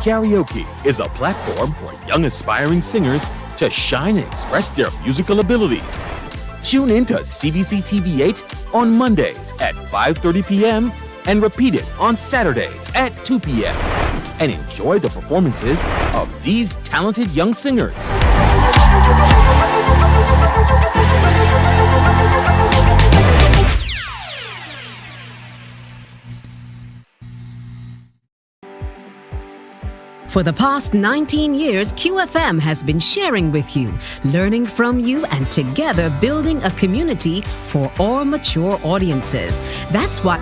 Karaoke is a platform for young aspiring singers to shine and express their musical abilities. Tune in to CBC TV8 on Mondays at 5:30 p.m. and repeat it on Saturdays at 2 p.m. and enjoy the performances of these talented young singers. For the past 19 years, QFM has been sharing with you, learning from you, and together building a community for all mature audiences. That's what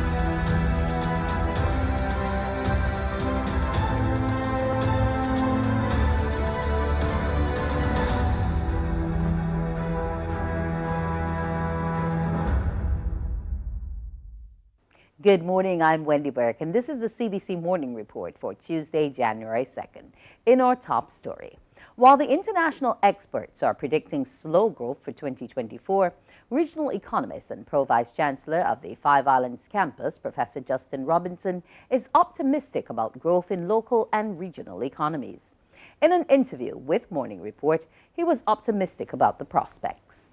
Good morning, I'm Wendy Burke, and this is the CBC Morning Report for Tuesday, January 2nd. In our top story, while the international experts are predicting slow growth for 2024, regional economist and Pro-Vice Chancellor of the Five Islands campus, Professor Justin Robinson, is optimistic about growth in local and regional economies. In an interview with Morning Report, he was optimistic about the prospects.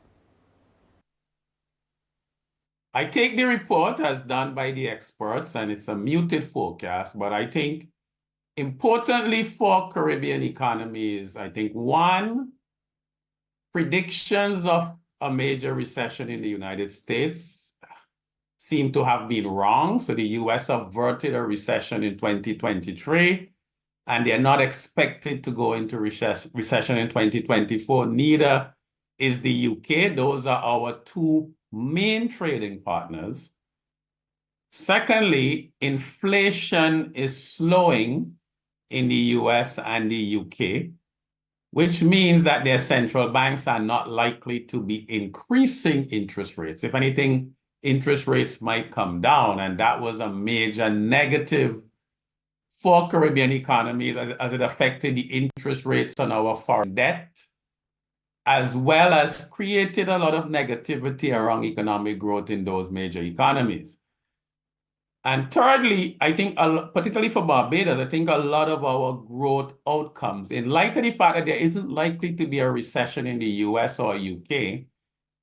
I take the report as done by the experts, and it's a muted forecast, but I think importantly for Caribbean economies, I think one, predictions of a major recession in the United States seem to have been wrong. So the US averted a recession in 2023, and they're not expected to go into recession in 2024. Neither is the UK. Those are our two main trading partners. Secondly, inflation is slowing in the US and the UK, which means that their central banks are not likely to be increasing interest rates. If anything, interest rates might come down, and that was a major negative for Caribbean economies as it affected the interest rates on our foreign debt, as well as created a lot of negativity around economic growth in those major economies. And thirdly, I think, particularly for Barbados, I think a lot of our growth outcomes, in light of the fact that there isn't likely to be a recession in the US or UK,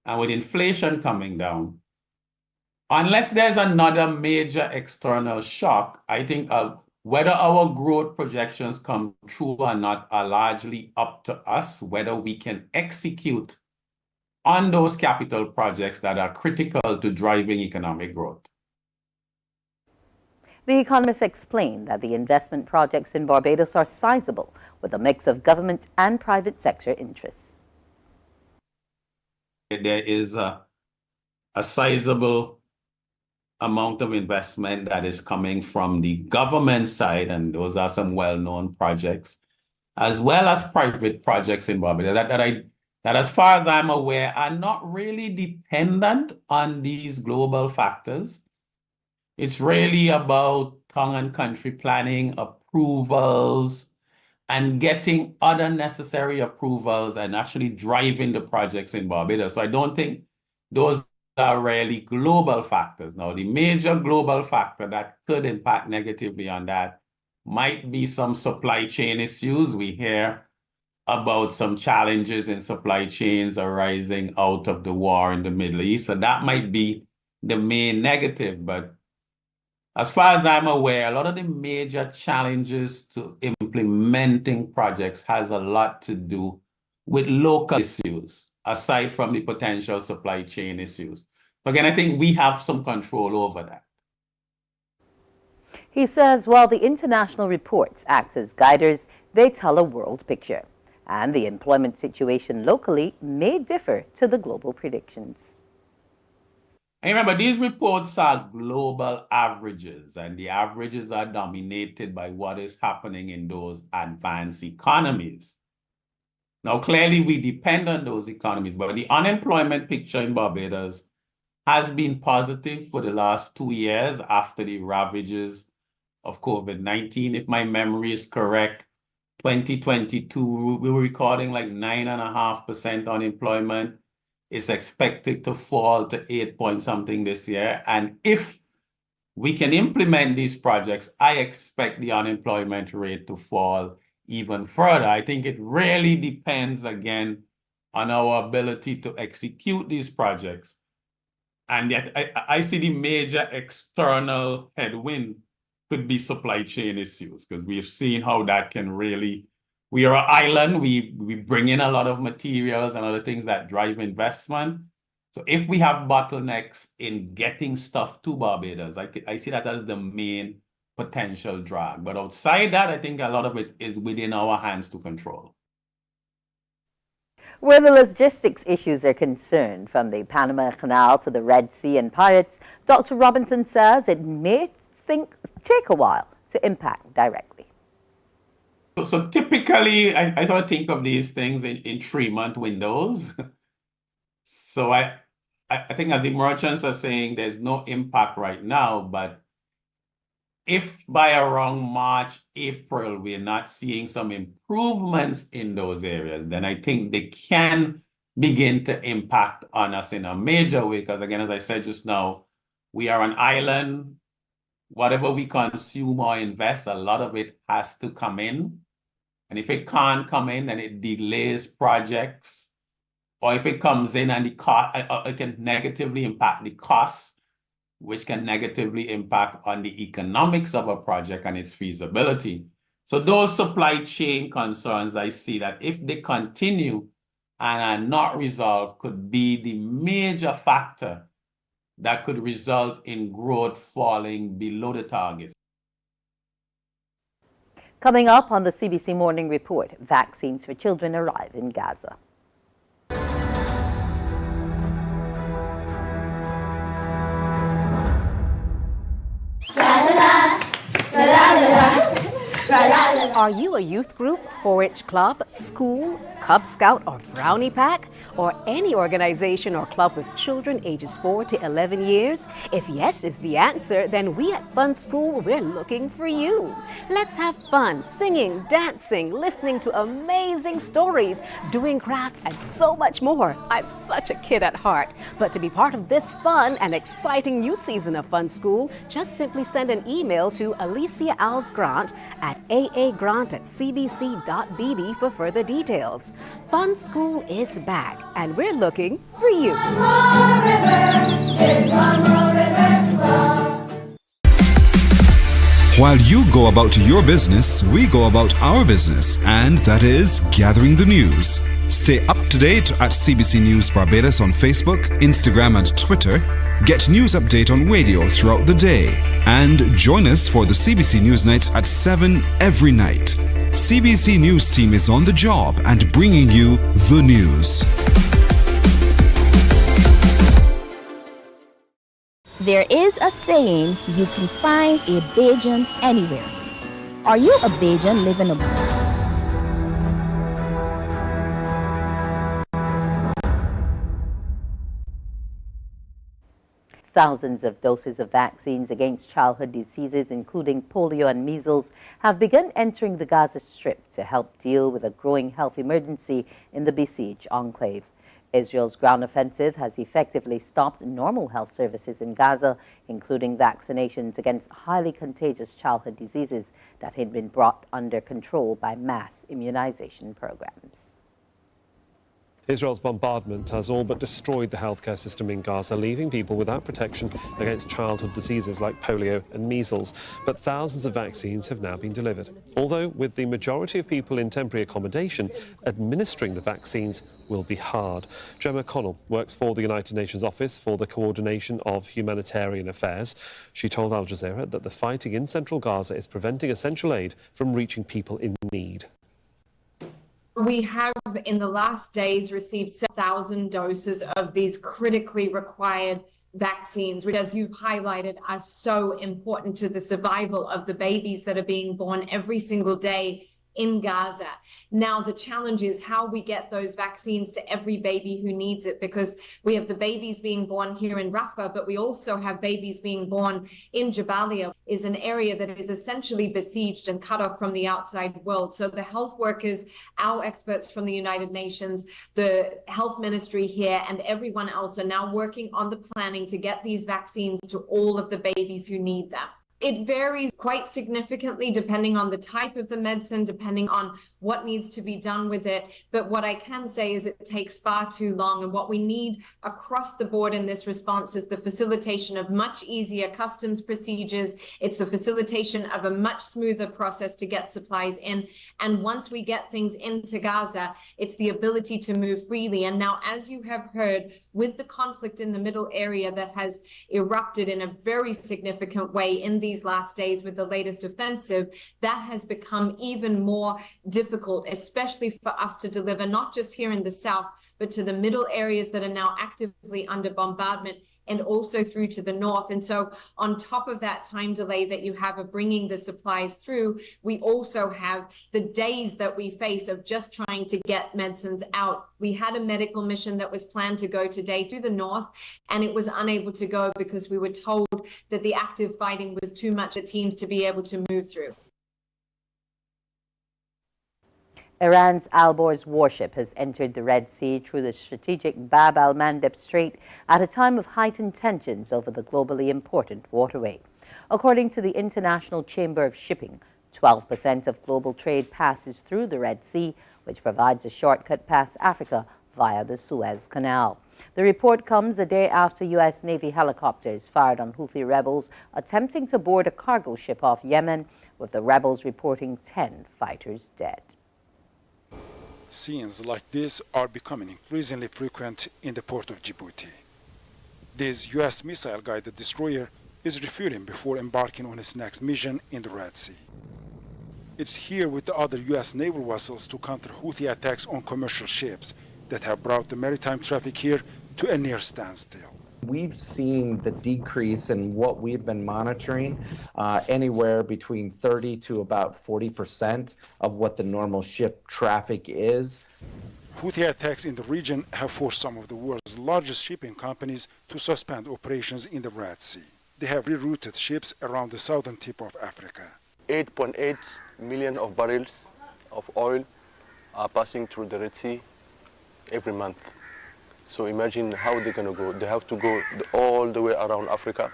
and with inflation coming down, unless there's another major external shock, I think whether our growth projections come true or not are largely up to us, whether we can execute on those capital projects that are critical to driving economic growth. The economist explained that the investment projects in Barbados are sizable, with a mix of government and private sector interests. There is a sizable amount of investment that is coming from the government side, and those are some well-known projects, as well as private projects in Barbados that as far as I'm aware, are not really dependent on these global factors. It's really about tongue and country planning, approvals, and getting other necessary approvals and actually driving the projects in Barbados. So I don't think those are really global factors. Now, the major global factor that could impact negatively on that might be some supply chain issues. We hear about some challenges in supply chains arising out of the war in the Middle East. So that might be the main negative. But as far as I'm aware, a lot of the major challenges to implementing projects has a lot to do with local issues, aside from the potential supply chain issues. Again, I think we have some control over that. He says while the international reports act as guiders, they tell a world picture, and the employment situation locally may differ to the global predictions. And remember, these reports are global averages, and the averages are dominated by what is happening in those advanced economies. Now, clearly, we depend on those economies, but the unemployment picture in Barbados has been positive for the last 2 years after the ravages of COVID-19. If my memory is correct, 2022, we were recording like 9.5% unemployment. It's expected to fall to 8 point something this year. And if we can implement these projects, I expect the unemployment rate to fall even further. I think it really depends, again, on our ability to execute these projects. And yet I see the major external headwind could be supply chain issues, because we've seen how that can really, we are an island, we bring in a lot of materials and other things that drive investment. So if we have bottlenecks in getting stuff to Barbados, I see that as the main potential drag. But outside that, I think a lot of it is within our hands to control. Where the logistics issues are concerned, from the Panama Canal to the Red Sea and pirates, Dr. Robinson says it may take a while to impact directly. So typically, I sort of think of these things in 3-month windows. So I think, as the merchants are saying, there's no impact right now, but if by around March, April, we're not seeing some improvements in those areas, then I think they can begin to impact on us in a major way. Because again, as I said just now, we are an island. Whatever we consume or invest, a lot of it has to come in. And if it can't come in, then it delays projects. Or if it comes in and it can negatively impact the costs, which can negatively impact on the economics of a project and its feasibility. So those supply chain concerns, I see that if they continue and are not resolved, could be the major factor that could result in growth falling below the targets. Coming up on the CBC Morning Report, vaccines for children arrive in Gaza. Are you a youth group, 4-H club, school, Cub Scout or Brownie Pack, or any organization or club with children ages 4 to 11 years? If yes is the answer, then we at Fun School, we're looking for you. Let's have fun singing, dancing, listening to amazing stories, doing craft, and so much more. I'm such a kid at heart. But to be part of this fun and exciting new season of Fun School, just simply send an email to Alicia Alves Grant at aagrant@cbc.bb for further details. Fun School is back, and we're looking for you. While you go about your business, we go about our business, and that is gathering the news. Stay up to date at CBC News Barbados on Facebook, Instagram, and Twitter. Get news update on radio throughout the day. And join us for the CBC News Night at 7 every night. CBC News team is on the job and bringing you the news. There is a saying, you can find a Bajan anywhere. Are you a Bajan living abroad? Thousands of doses of vaccines against childhood diseases, including polio and measles, have begun entering the Gaza Strip to help deal with a growing health emergency in the besieged enclave. Israel's ground offensive has effectively stopped normal health services in Gaza, including vaccinations against highly contagious childhood diseases that had been brought under control by mass immunization programs. Israel's bombardment has all but destroyed the healthcare system in Gaza, leaving people without protection against childhood diseases like polio and measles. But thousands of vaccines have now been delivered. Although, with the majority of people in temporary accommodation, administering the vaccines will be hard. Gemma Connell works for the United Nations Office for the Coordination of Humanitarian Affairs. She told Al Jazeera that the fighting in central Gaza is preventing essential aid from reaching people in need. We have, in the last days, received 7,000 doses of these critically required vaccines, which, as you've highlighted, are so important to the survival of the babies that are being born every single day in Gaza. Now, the challenge is how we get those vaccines to every baby who needs it, because we have the babies being born here in Rafah, but we also have babies being born in Jabalia, is an area that is essentially besieged and cut off from the outside world. So the health workers, our experts from the United Nations, the health ministry here, and everyone else are now working on the planning to get these vaccines to all of the babies who need them. It varies quite significantly depending on the type of the medicine, depending on what needs to be done with it. But what I can say is it takes far too long. And what we need across the board in this response is the facilitation of much easier customs procedures. It's the facilitation of a much smoother process to get supplies in. And once we get things into Gaza, it's the ability to move freely. And now, as you have heard, with the conflict in the middle area that has erupted in a very significant way in these last days with the latest offensive, that has become even more difficult, especially for us to deliver, not just here in the south, but to the middle areas that are now actively under bombardment, and also through to the north. And so on top of that time delay that you have of bringing the supplies through, we also have the days that we face of just trying to get medicines out. We had a medical mission that was planned to go today to the north, and it was unable to go because we were told that the active fighting was too much for teams to be able to move through. Iran's Al-Borz warship has entered the Red Sea through the strategic Bab al-Mandeb Strait at a time of heightened tensions over the globally important waterway. According to the International Chamber of Shipping, 12% of global trade passes through the Red Sea, which provides a shortcut past Africa via the Suez Canal. The report comes a day after U.S. Navy helicopters fired on Houthi rebels attempting to board a cargo ship off Yemen, with the rebels reporting 10 fighters dead. Scenes like this are becoming increasingly frequent in the port of Djibouti. This U.S. missile-guided destroyer is refueling before embarking on its next mission in the Red Sea. It's here with the other U.S. naval vessels to counter Houthi attacks on commercial ships that have brought the maritime traffic here to a near standstill. We've seen the decrease in what we've been monitoring anywhere between 30 to about 40% of what the normal ship traffic is. Houthi attacks in the region have forced some of the world's largest shipping companies to suspend operations in the Red Sea. They have rerouted ships around the southern tip of Africa. 8.8 million of barrels of oil are passing through the Red Sea every month. So imagine how they're going to go. They have to go all the way around Africa,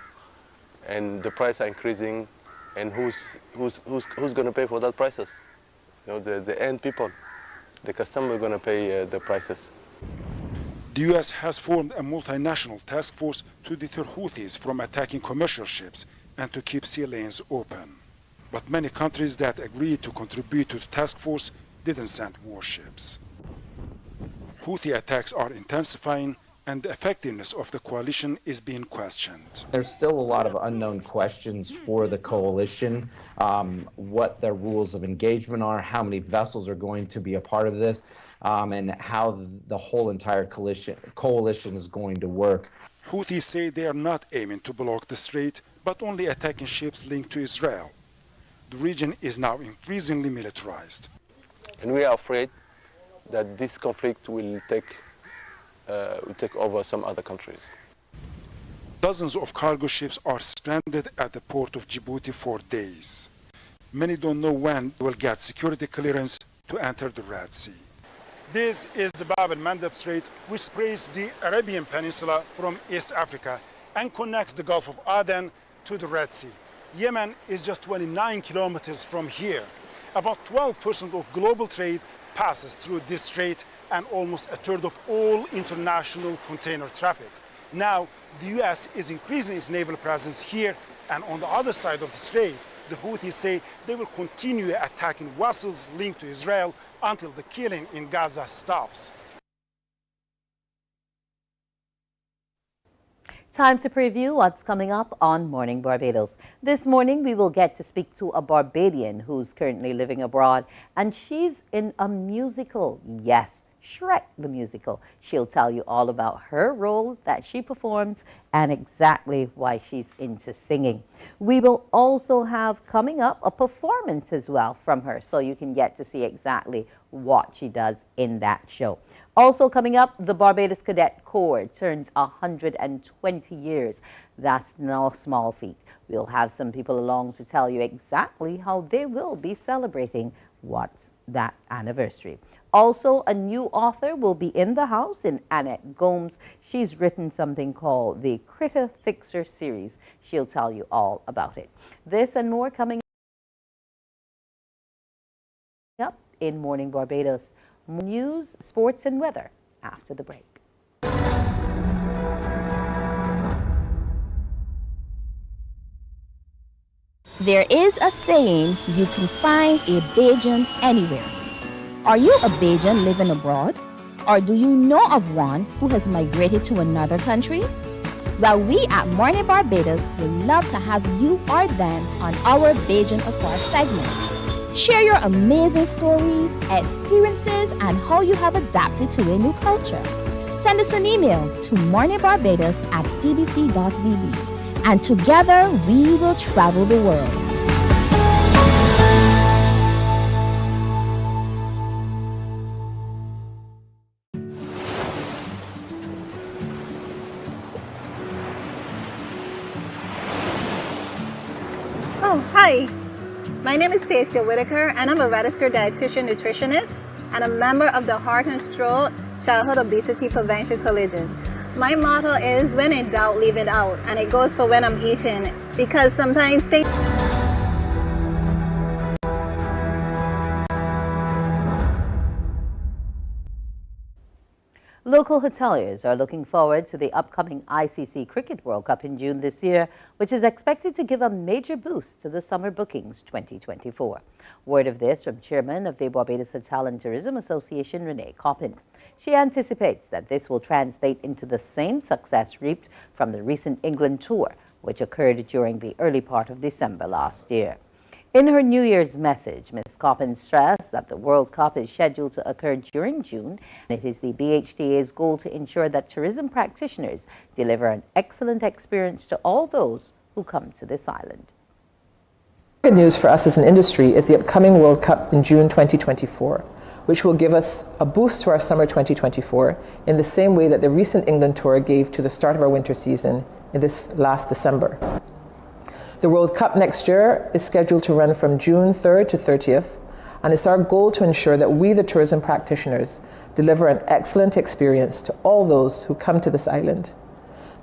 and the prices are increasing. And who's going to pay for that prices? You know, the end people, the customer are going to pay the prices. The U.S. has formed a multinational task force to deter Houthis from attacking commercial ships and to keep sea lanes open. But many countries that agreed to contribute to the task force didn't send warships. Houthi attacks are intensifying, and the effectiveness of the coalition is being questioned. There's still a lot of unknown questions for the coalition, what their rules of engagement are, how many vessels are going to be a part of this, and how the whole entire coalition is going to work. Houthis say they are not aiming to block the strait, but only attacking ships linked to Israel. The region is now increasingly militarized. And we are afraid that this conflict will take over some other countries. Dozens of cargo ships are stranded at the port of Djibouti for days. Many don't know when they will get security clearance to enter the Red Sea. This is the Bab al-Mandeb Strait, which separates the Arabian Peninsula from East Africa and connects the Gulf of Aden to the Red Sea. Yemen is just 29 kilometers from here. About 12% of global trade passes through this strait, and almost a third of all international container traffic. Now, the U.S. is increasing its naval presence here, and on the other side of the strait, the Houthis say they will continue attacking vessels linked to Israel until the killing in Gaza stops. Time to preview what's coming up on Morning Barbados. This morning, we will get to speak to a Barbadian who's currently living abroad, and she's in a musical. Yes, Shrek the Musical. She'll tell you all about her role that she performs and exactly why she's into singing. We will also have coming up a performance as well from her, so you can get to see exactly what she does in that show. Also coming up, the Barbados Cadet Corps turns 120 years. That's no small feat. We'll have some people along to tell you exactly how they will be celebrating what's that anniversary. Also, a new author will be in the house in Annette Gomes. She's written something called the Critter Fixer series. She'll tell you all about it. This and more coming up in Morning Barbados. News, sports, and weather after the break. There is a saying, you can find a Bajan anywhere. Are you a Bajan living abroad? Or do you know of one who has migrated to another country? Well, we at Mornin Barbados would love to have you or them on our Bajan Afar segment. Share your amazing stories, experiences, and how you have adapted to a new culture. Send us an email to morninbarbados@cbc.vb. And together we will travel the world. Oh, hi. My name is Stacia Whitaker, and I'm a registered dietitian nutritionist and a member of the Heart and Stroke Childhood Obesity Prevention Coalition. My motto is, when in doubt, leave it out, and it goes for when I'm eating, because sometimes things... Local hoteliers are looking forward to the upcoming ICC Cricket World Cup in June this year, which is expected to give a major boost to the summer bookings 2024. Word of this from Chairman of the Barbados Hotel and Tourism Association, Renee Coppin. She anticipates that this will translate into the same success reaped from the recent England tour, which occurred during the early part of December last year. In her New Year's message, Ms. Coppin stressed that the World Cup is scheduled to occur during June, and it is the BHTA's goal to ensure that tourism practitioners deliver an excellent experience to all those who come to this island. Good news for us as an industry is the upcoming World Cup in June 2024, which will give us a boost to our summer 2024 in the same way that the recent England tour gave to the start of our winter season in this last December. The World Cup next year is scheduled to run from June 3rd to 30th, and it's our goal to ensure that we, the tourism practitioners, deliver an excellent experience to all those who come to this island.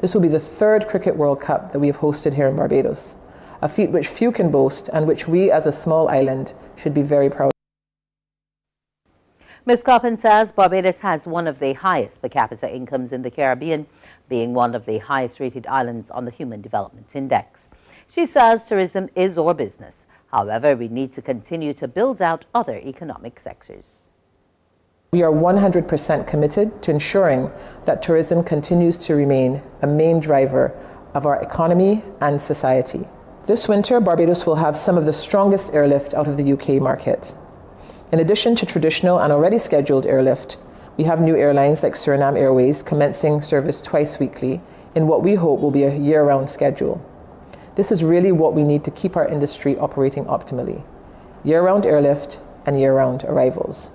This will be the third Cricket World Cup that we have hosted here in Barbados, a feat which few can boast and which we as a small island should be very proud of. Ms. Coppin says Barbados has one of the highest per capita incomes in the Caribbean, being one of the highest rated islands on the Human Development Index. She says tourism is our business. However, we need to continue to build out other economic sectors. We are 100% committed to ensuring that tourism continues to remain a main driver of our economy and society. This winter, Barbados will have some of the strongest airlift out of the UK market. In addition to traditional and already scheduled airlift, we have new airlines like Suriname Airways commencing service twice weekly in what we hope will be a year-round schedule. This is really what we need to keep our industry operating optimally: year-round airlift and year-round arrivals.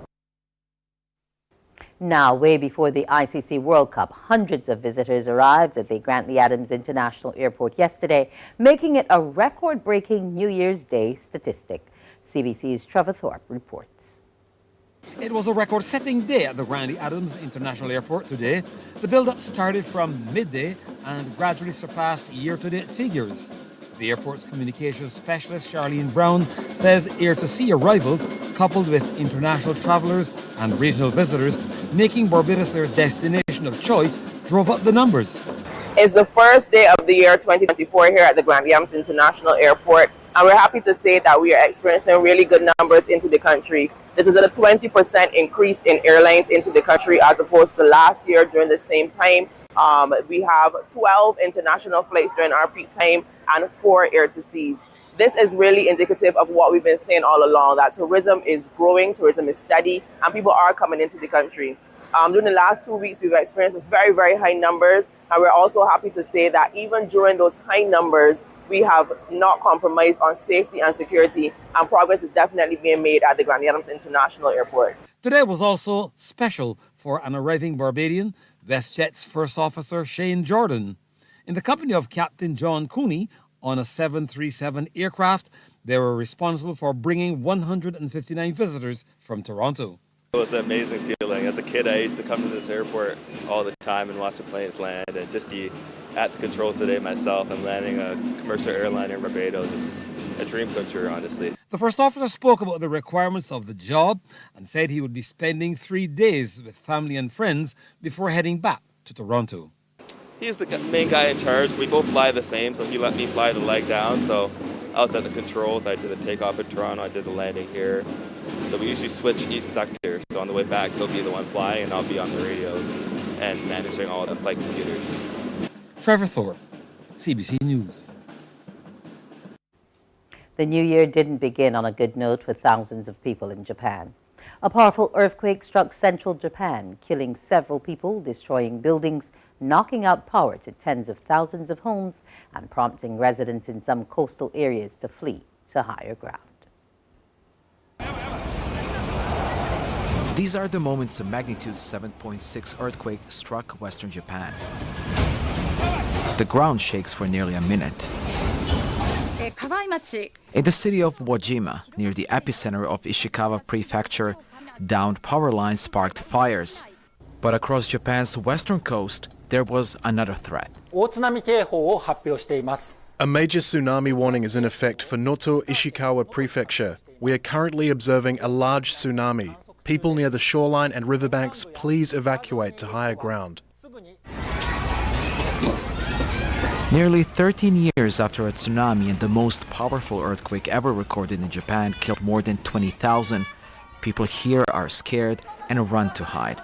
Now, way before the ICC World Cup, hundreds of visitors arrived at the Grantley Adams International Airport yesterday, making it a record-breaking New Year's Day statistic. CBC's Trevor Thorpe reports. It was a record-setting day at the Grantley Adams International Airport today. The build-up started from midday and gradually surpassed year-to-date figures. The airport's communications specialist, Charlene Brown, says air-to-sea arrivals, coupled with international travellers and regional visitors, making Barbados their destination of choice, drove up the numbers. It's the first day of the year 2024 here at the Grantley Adams International Airport, and we're happy to say that we are experiencing really good numbers into the country. This is a 20% increase in airlines into the country as opposed to last year during the same time. We have 12 international flights during our peak time and 4 air-to-seas. This is really indicative of what we've been saying all along, that tourism is growing, tourism is steady, and people are coming into the country. During the last 2 weeks, we've experienced very, very high numbers, and we're also happy to say that even during those high numbers, we have not compromised on safety and security, and progress is definitely being made at the Granny Adams International Airport. Today was also special for an arriving Barbadian, WestJet's First Officer Shane Jordan. In the company of Captain John Cooney on a 737 aircraft, they were responsible for bringing 159 visitors from Toronto. It was an amazing feeling. As a kid, I used to come to this airport all the time and watch the planes land, and just be at the controls today myself and landing a commercial airliner in Barbados. It's a dream come true, honestly. The first officer spoke about the requirements of the job and said he would be spending 3 days with family and friends before heading back to Toronto. He's the main guy in charge. We both fly the same, so he let me fly the leg down. So I was at the controls. I did the takeoff in Toronto. I did the landing here. So we usually switch each sector. So on the way back, he'll be the one flying, and I'll be on the radios and managing all the flight computers. Trevor Thorpe, CBC News. The new year didn't begin on a good note with thousands of people in Japan. A powerful earthquake struck central Japan, killing several people, destroying buildings, knocking out power to tens of thousands of homes, and prompting residents in some coastal areas to flee to higher ground. These are the moments a magnitude 7.6 earthquake struck western Japan. The ground shakes for nearly a minute. In the city of Wajima, near the epicenter of Ishikawa Prefecture, downed power lines sparked fires. But across Japan's western coast, there was another threat. A major tsunami warning is in effect for Noto Ishikawa Prefecture. We are currently observing a large tsunami. People near the shoreline and riverbanks, please evacuate to higher ground. Nearly 13 years after a tsunami and the most powerful earthquake ever recorded in Japan killed more than 20,000, people here are scared and run to hide.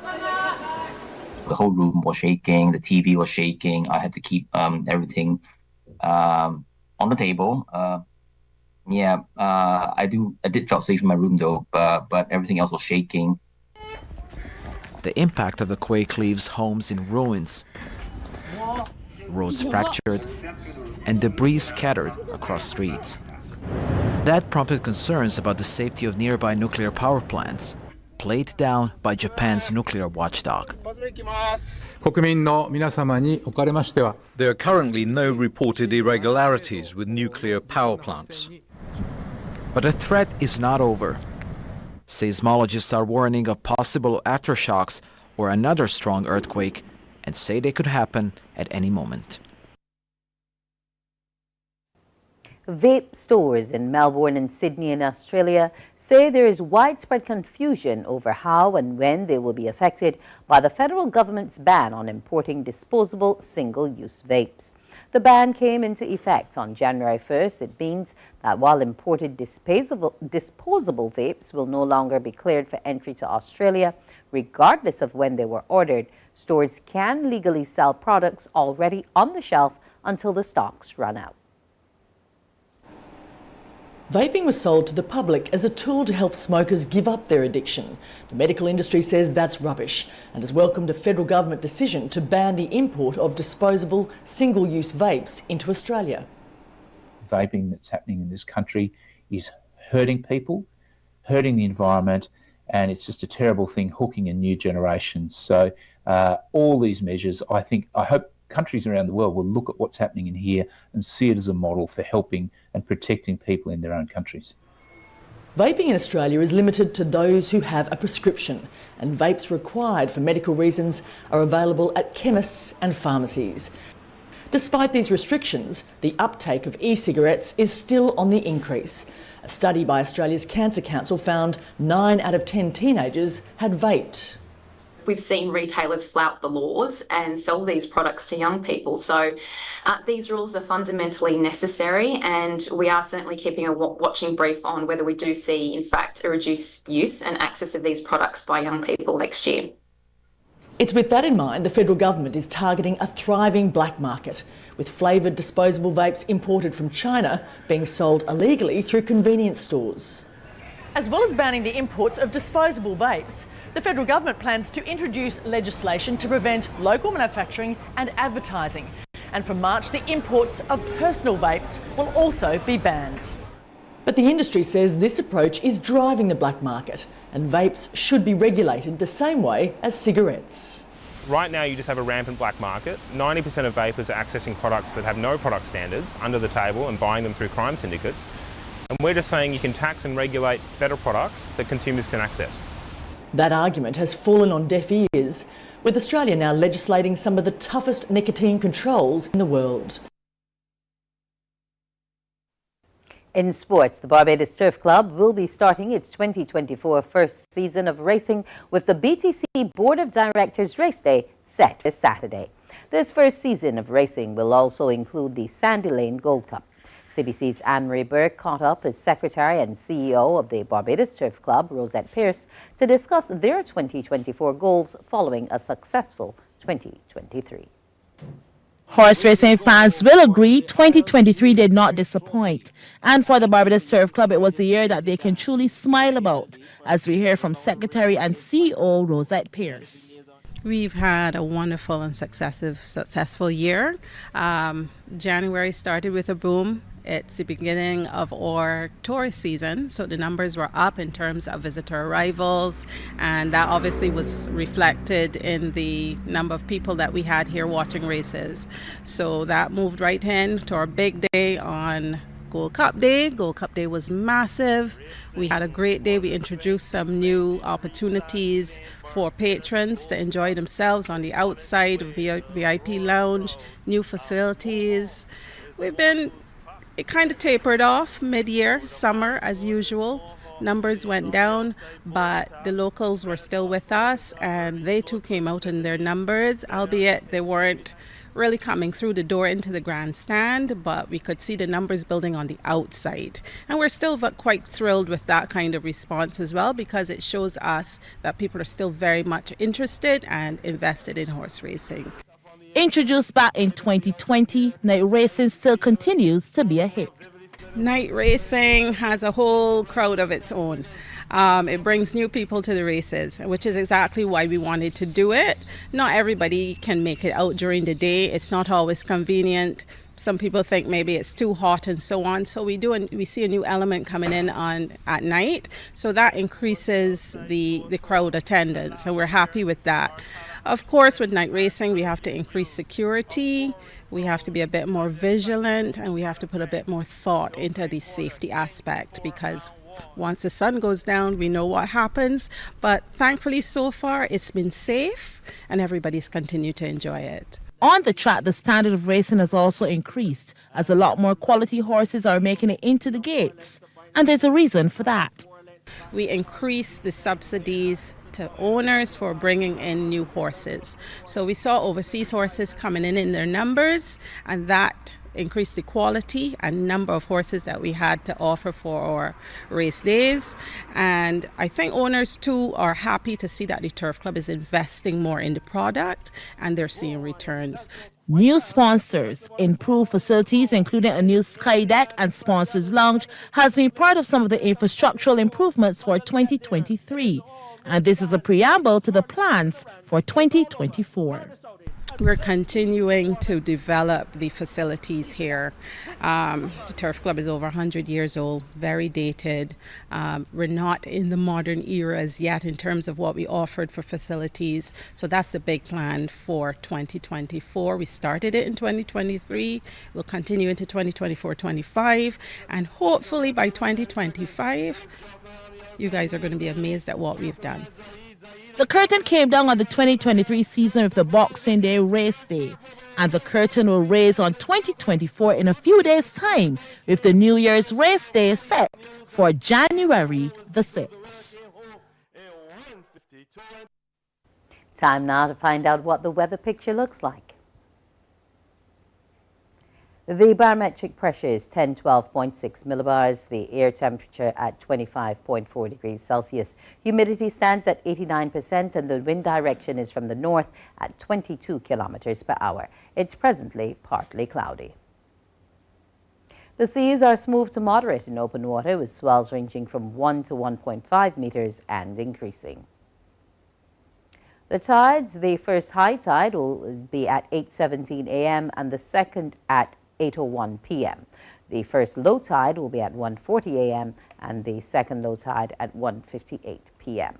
The whole room was shaking, the TV was shaking. I had to keep everything on the table. I did feel safe in my room though, but everything else was shaking. The impact of the quake leaves homes in ruins, roads fractured, and debris scattered across streets. That prompted concerns about the safety of nearby nuclear power plants, played down by Japan's nuclear watchdog. There are currently no reported irregularities with nuclear power plants. But the threat is not over. Seismologists are warning of possible aftershocks or another strong earthquake and say they could happen at any moment. Vape stores in Melbourne and Sydney in Australia say there is widespread confusion over how and when they will be affected by the federal government's ban on importing disposable single-use vapes. The ban came into effect on January 1st. It means that while imported disposable vapes will no longer be cleared for entry to Australia, regardless of when they were ordered, stores can legally sell products already on the shelf until the stocks run out. Vaping was sold to the public as a tool to help smokers give up their addiction. The medical industry says that's rubbish and has welcomed a federal government decision to ban the import of disposable single-use vapes into Australia. Vaping that's happening in this country is hurting people, hurting the environment, and it's just a terrible thing hooking in new generations. So all these measures, I hope countries around the world will look at what's happening in here and see it as a model for helping and protecting people in their own countries. Vaping in Australia is limited to those who have a prescription, and vapes required for medical reasons are available at chemists and pharmacies. Despite these restrictions, the uptake of e-cigarettes is still on the increase. A study by Australia's Cancer Council found 9 out of 10 teenagers had vaped. We've seen retailers flout the laws and sell these products to young people. So these rules are fundamentally necessary, and we are certainly keeping a watching brief on whether we do see, in fact, a reduced use and access of these products by young people next year. It's with that in mind the federal government is targeting a thriving black market, with flavoured disposable vapes imported from China being sold illegally through convenience stores. As well as banning the imports of disposable vapes, The federal government plans to introduce legislation to prevent local manufacturing and advertising. And from March, the imports of personal vapes will also be banned. But the industry says this approach is driving the black market, and vapes should be regulated the same way as cigarettes. Right now you just have a rampant black market. 90% of vapers are accessing products that have no product standards under the table and buying them through crime syndicates. And we're just saying you can tax and regulate better products that consumers can access. That argument has fallen on deaf ears, with Australia now legislating some of the toughest nicotine controls in the world. In sports, the Barbados Turf Club will be starting its 2024 first season of racing with the BTC Board of Directors Race Day set this Saturday. This first season of racing will also include the Sandy Lane Gold Cup. CBC's Anne-Marie Burke caught up as Secretary and CEO of the Barbados Turf Club, Rosette Pierce, to discuss their 2024 goals following a successful 2023. Horse racing fans will agree 2023 did not disappoint. And for the Barbados Turf Club, it was the year that they can truly smile about, as we hear from Secretary and CEO Rosette Pierce. We've had a wonderful and successful year. January started with a boom. It's the beginning of our tourist season, so the numbers were up in terms of visitor arrivals, and that obviously was reflected in the number of people that we had here watching races. So that moved right in to our big day on Gold Cup Day. Gold Cup Day was massive. We had a great day. We introduced some new opportunities for patrons to enjoy themselves on the outside of VIP lounge, new facilities. It kind of tapered off mid-year, summer as usual. Numbers went down, but the locals were still with us, and they too came out in their numbers, albeit they weren't really coming through the door into the grandstand, but we could see the numbers building on the outside. And we're still quite thrilled with that kind of response as well, because it shows us that people are still very much interested and invested in horse racing. Introduced back in 2020, night racing still continues to be a hit. Night racing has a whole crowd of its own. It brings new people to the races, which is exactly why we wanted to do it. Not everybody can make it out during the day. It's not always convenient. Some people think maybe it's too hot and so on. So we see a new element coming in at night. So that increases the crowd attendance, and we're happy with that. Of course, with night racing, we have to increase security. We have to be a bit more vigilant, and we have to put a bit more thought into the safety aspect, because once the sun goes down, we know what happens. But thankfully, so far, it's been safe, and everybody's continued to enjoy it. On the track, the standard of racing has also increased, as a lot more quality horses are making it into the gates. And there's a reason for that. We increased the subsidies to owners for bringing in new horses. So we saw overseas horses coming in their numbers, and that increased the quality and number of horses that we had to offer for our race days. And I think owners too are happy to see that the Turf Club is investing more in the product, and they're seeing returns. New sponsors, improved facilities, including a new sky deck and sponsors lounge, has been part of some of the infrastructural improvements for 2023. And this is a preamble to the plans for 2024. We're continuing to develop the facilities here. The Turf Club is over 100 years old, very dated. We're not in the modern era as yet in terms of what we offered for facilities. So that's the big plan for 2024. We started it in 2023. We'll continue into 2024-25. And hopefully by 2025, you guys are going to be amazed at what we've done. The curtain came down on the 2023 season of the Boxing Day race day, and the curtain will raise on 2024 in a few days' time, with the New Year's race day set for January the 6th. Time now to find out what the weather picture looks like. The barometric pressure is 1012.6 millibars, the air temperature at 25.4 degrees Celsius. Humidity stands at 89%, and the wind direction is from the north at 22 kilometers per hour. It's presently partly cloudy. The seas are smooth to moderate in open water, with swells ranging from 1 to 1.5 meters and increasing. The tides, the first high tide will be at 8:17 a.m. and the second at 8:01 p.m. The first low tide will be at 1:40 a.m. and the second low tide at 1:58 p.m.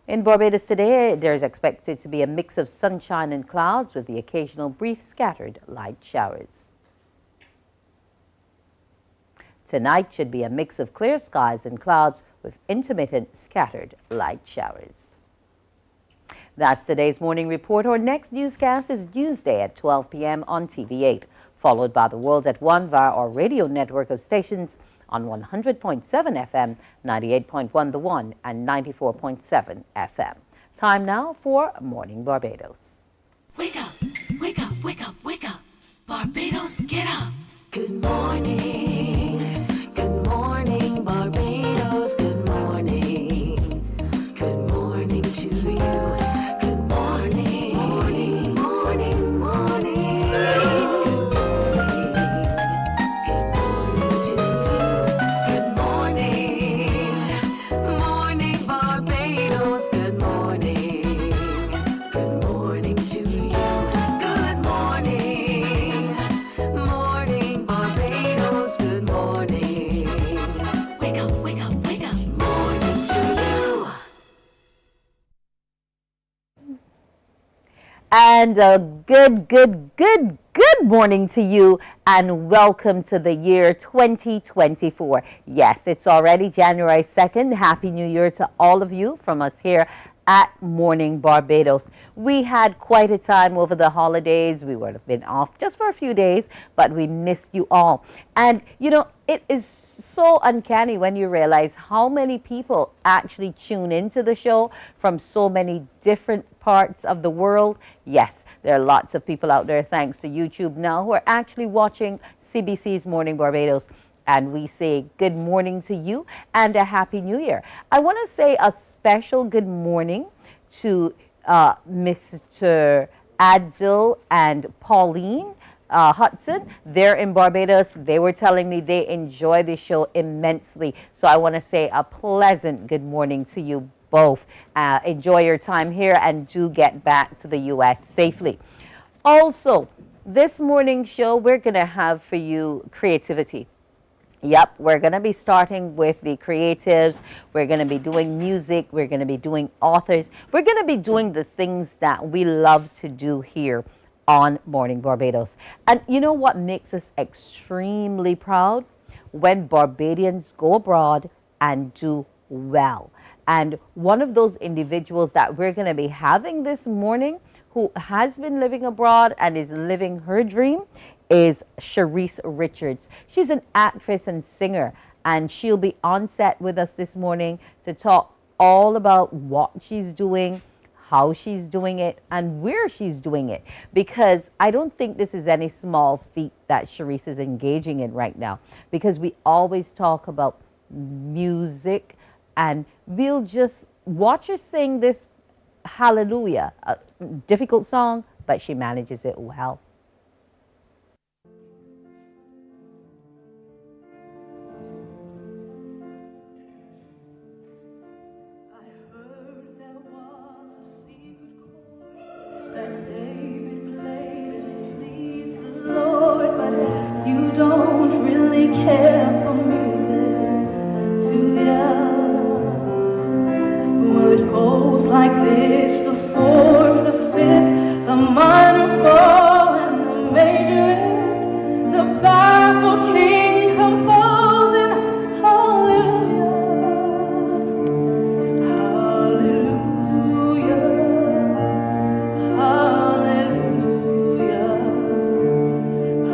In Barbados today, there's expected to be a mix of sunshine and clouds with the occasional brief scattered light showers. Tonight should be a mix of clear skies and clouds with intermittent scattered light showers. That's today's morning report. Our next newscast is Tuesday at 12 p.m. on TV8, followed by The World at 1 via our radio network of stations on 100.7 FM, 98.1 The One, and 94.7 FM. Time now for Morning Barbados. Wake up, wake up, wake up, wake up. Barbados, get up. Good morning. Good morning, Barbados. Good morning. Good morning to you. Good morning. Morning, morning, morning. Good morning to you. Good morning. Morning, Barbados. Good morning. Good morning to you. Good morning. Morning, Barbados. Good morning. Wake up, wake up, wake up. Morning to you. And a good morning to you and welcome to the year 2024. Yes, it's already January 2nd. Happy New Year to all of you from us here at Morning Barbados. We had quite a time over the holidays. We would have been off just for a few days, but we missed you all. And you know, it is so uncanny when you realize how many people actually tune into the show from so many different parts of the world. Yes, there are lots of people out there, thanks to YouTube now, who are actually watching CBC's Morning Barbados. And we say good morning to you and a happy new year. I want to say a special good morning to Mr. Adil and Pauline Hudson. They're in Barbados. They were telling me they enjoy the show immensely. So I want to say a pleasant good morning to you both. Enjoy your time here and do get back to the U.S. safely. Also, this morning's show, we're going to have for you creativity. Yep, we're going to be starting with the creatives. We're going to be doing music. We're going to be doing authors. We're going to be doing the things that we love to do here on Morning Barbados. And you know what makes us extremely proud? When Barbadians go abroad and do well. And one of those individuals that we're going to be having this morning who has been living abroad and is living her dream is Sharice Richards. She's an actress and singer, and she'll be on set with us this morning to talk all about what she's doing, how she's doing it, and where she's doing it. Because I don't think this is any small feat that Sharice is engaging in right now, because we always talk about music, and we'll just watch her sing this Hallelujah, a difficult song, but she manages it well. Don't really care for music, do ya? Well, it goes like this: the fourth, the fifth, the minor fall, and the major lift, the baffled king composing hallelujah, hallelujah,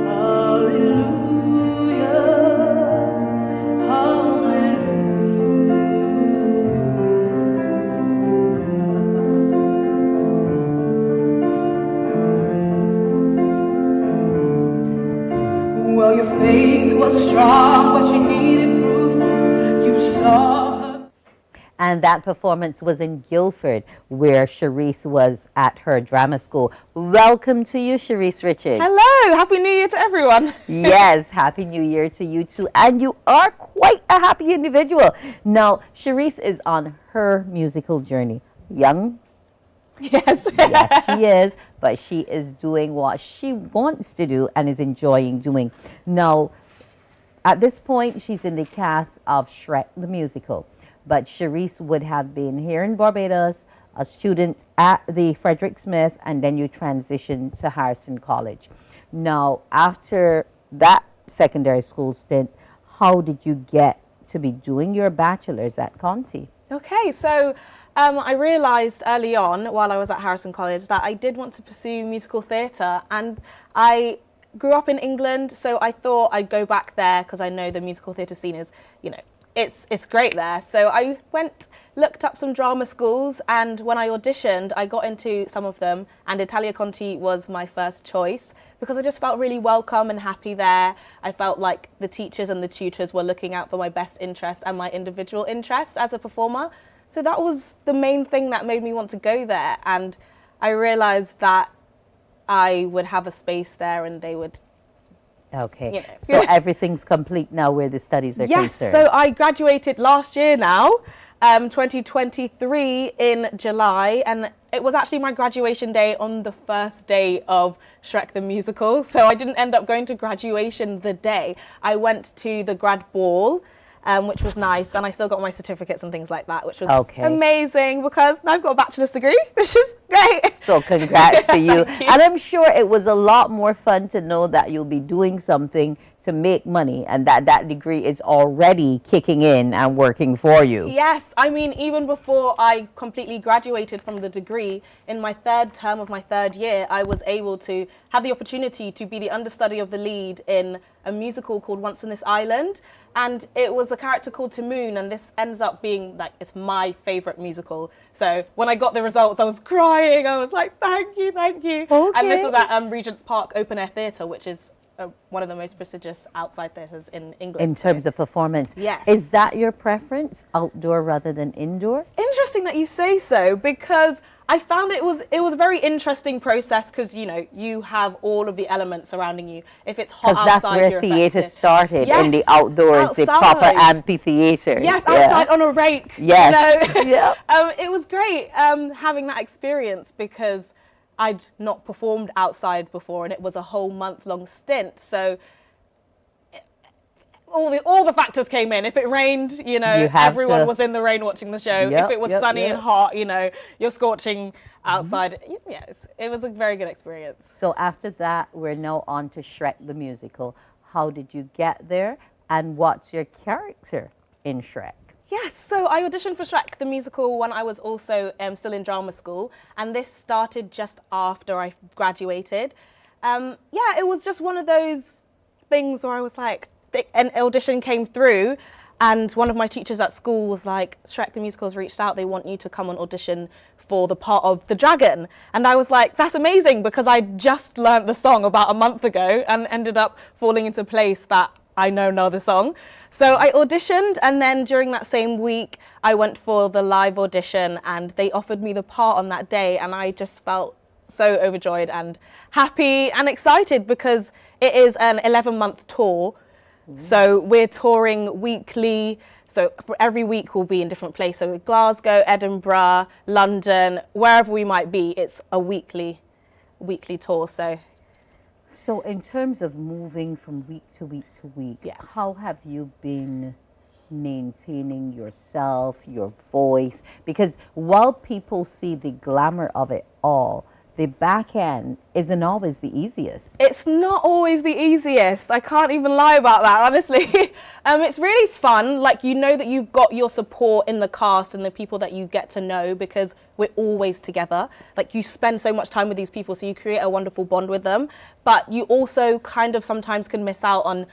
hallelujah, hallelujah. Well, your faith was strong, but you needed proof. You saw her. And that performance was in Guildford, where Sharice was at her drama school. Welcome to you, Sharice Richards. Hello, Happy New Year to everyone. Yes, Happy New Year to you too. And you are quite a happy individual. Now, Sharice is on her musical journey. Young. Yes. Yes, she is, but she is doing what she wants to do and is enjoying doing. Now, at this point, she's in the cast of Shrek the Musical, but Sharice would have been here in Barbados, a student at the Frederick Smith, and then you transitioned to Harrison College. Now, after that secondary school stint, how did you get to be doing your bachelor's at Conti? Okay, so I realised early on while I was at Harrison College that I did want to pursue musical theatre, and I grew up in England, so I thought I'd go back there because I know the musical theatre scene is, you know, it's great there. So I looked up some drama schools, and when I auditioned, I got into some of them, and Italia Conti was my first choice because I just felt really welcome and happy there. I felt like the teachers and the tutors were looking out for my best interest and my individual interest as a performer. So that was the main thing that made me want to go there, and I realised that I would have a space there and they would. Okay, you know. So everything's complete now where the studies are concerned. Yes, so I graduated last year now, 2023 in July, and it was actually my graduation day on the first day of Shrek the Musical, so I didn't end up going to graduation the day. I went to the grad ball, which was nice, and I still got my certificates and things like that, which was amazing because I've got a bachelor's degree, which is great. So congrats to you. Thank you. And I'm sure it was a lot more fun to know that you'll be doing something to make money and that degree is already kicking in and working for you. Yes, I mean, even before I completely graduated from the degree, in my third term of my third year, I was able to have the opportunity to be the understudy of the lead in a musical called Once on This Island. And it was a character called Timoon, and this ends up being, like, it's my favourite musical. So when I got the results, I was crying. I was like, thank you, thank you. Okay. And this was at Regent's Park Open Air Theatre, which is one of the most prestigious outside theatres in England. In terms of performance. Yes. Is that your preference, outdoor rather than indoor? Interesting that you say so, because I found it was a very interesting process because, you know, you have all of the elements surrounding you. If it's hot outside, Because that's where theatre started, in the outdoors, the proper amphitheatre. Yes, outside on a rake. Yes. You know? It was great having that experience because I'd not performed outside before, and it was a whole month-long stint. So all the factors came in. If it rained, you know, everyone was in the rain watching the show. If it was sunny and hot, you know, you're scorching outside. Yes, it was a very good experience. So after that, we're now on to Shrek the Musical. How did you get there, and what's your character in Shrek? Yes, so I auditioned for Shrek the Musical when I was also still in drama school, and this started just after I graduated. Yeah, it was just one of those things where I was like, an audition came through, and one of my teachers at school was like, Shrek the Musical's reached out, they want you to come and audition for the part of the dragon. And I was like, that's amazing, because I just learnt the song about a month ago and ended up falling into place that I know the song. So I auditioned, and then during that same week, I went for the live audition, and they offered me the part on that day, and I just felt so overjoyed and happy and excited because it is an 11-month tour. So we're touring weekly. So for every week we'll be in different places. So Glasgow, Edinburgh, London, wherever we might be, it's a weekly tour. So in terms of moving from week to week to week, how have you been maintaining yourself, your voice? Because while people see the glamour of it all, the back end isn't always the easiest. It's not always the easiest. I can't even lie about that, honestly. It's really fun. Like, you know that you've got your support in the cast and the people that you get to know because we're always together. Like, you spend so much time with these people, so you create a wonderful bond with them. But you also kind of sometimes can miss out on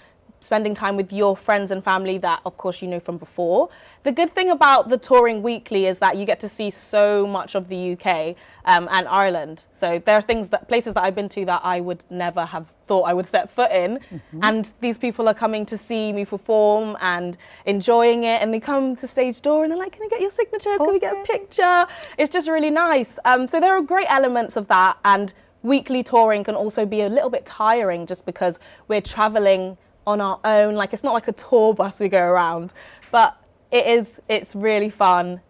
spending time with your friends and family that, of course, you know from before. The good thing about the touring weekly is that you get to see so much of the UK and Ireland. So there are places that I've been to that I would never have thought I would set foot in. And these people are coming to see me perform and enjoying it. And they come to stage door and they're like, can I get your signatures? Can we get a picture? It's just really nice. So there are great elements of that. And weekly touring can also be a little bit tiring just because we're traveling on our own. Like, it's not like a tour bus we go around, but it's really fun.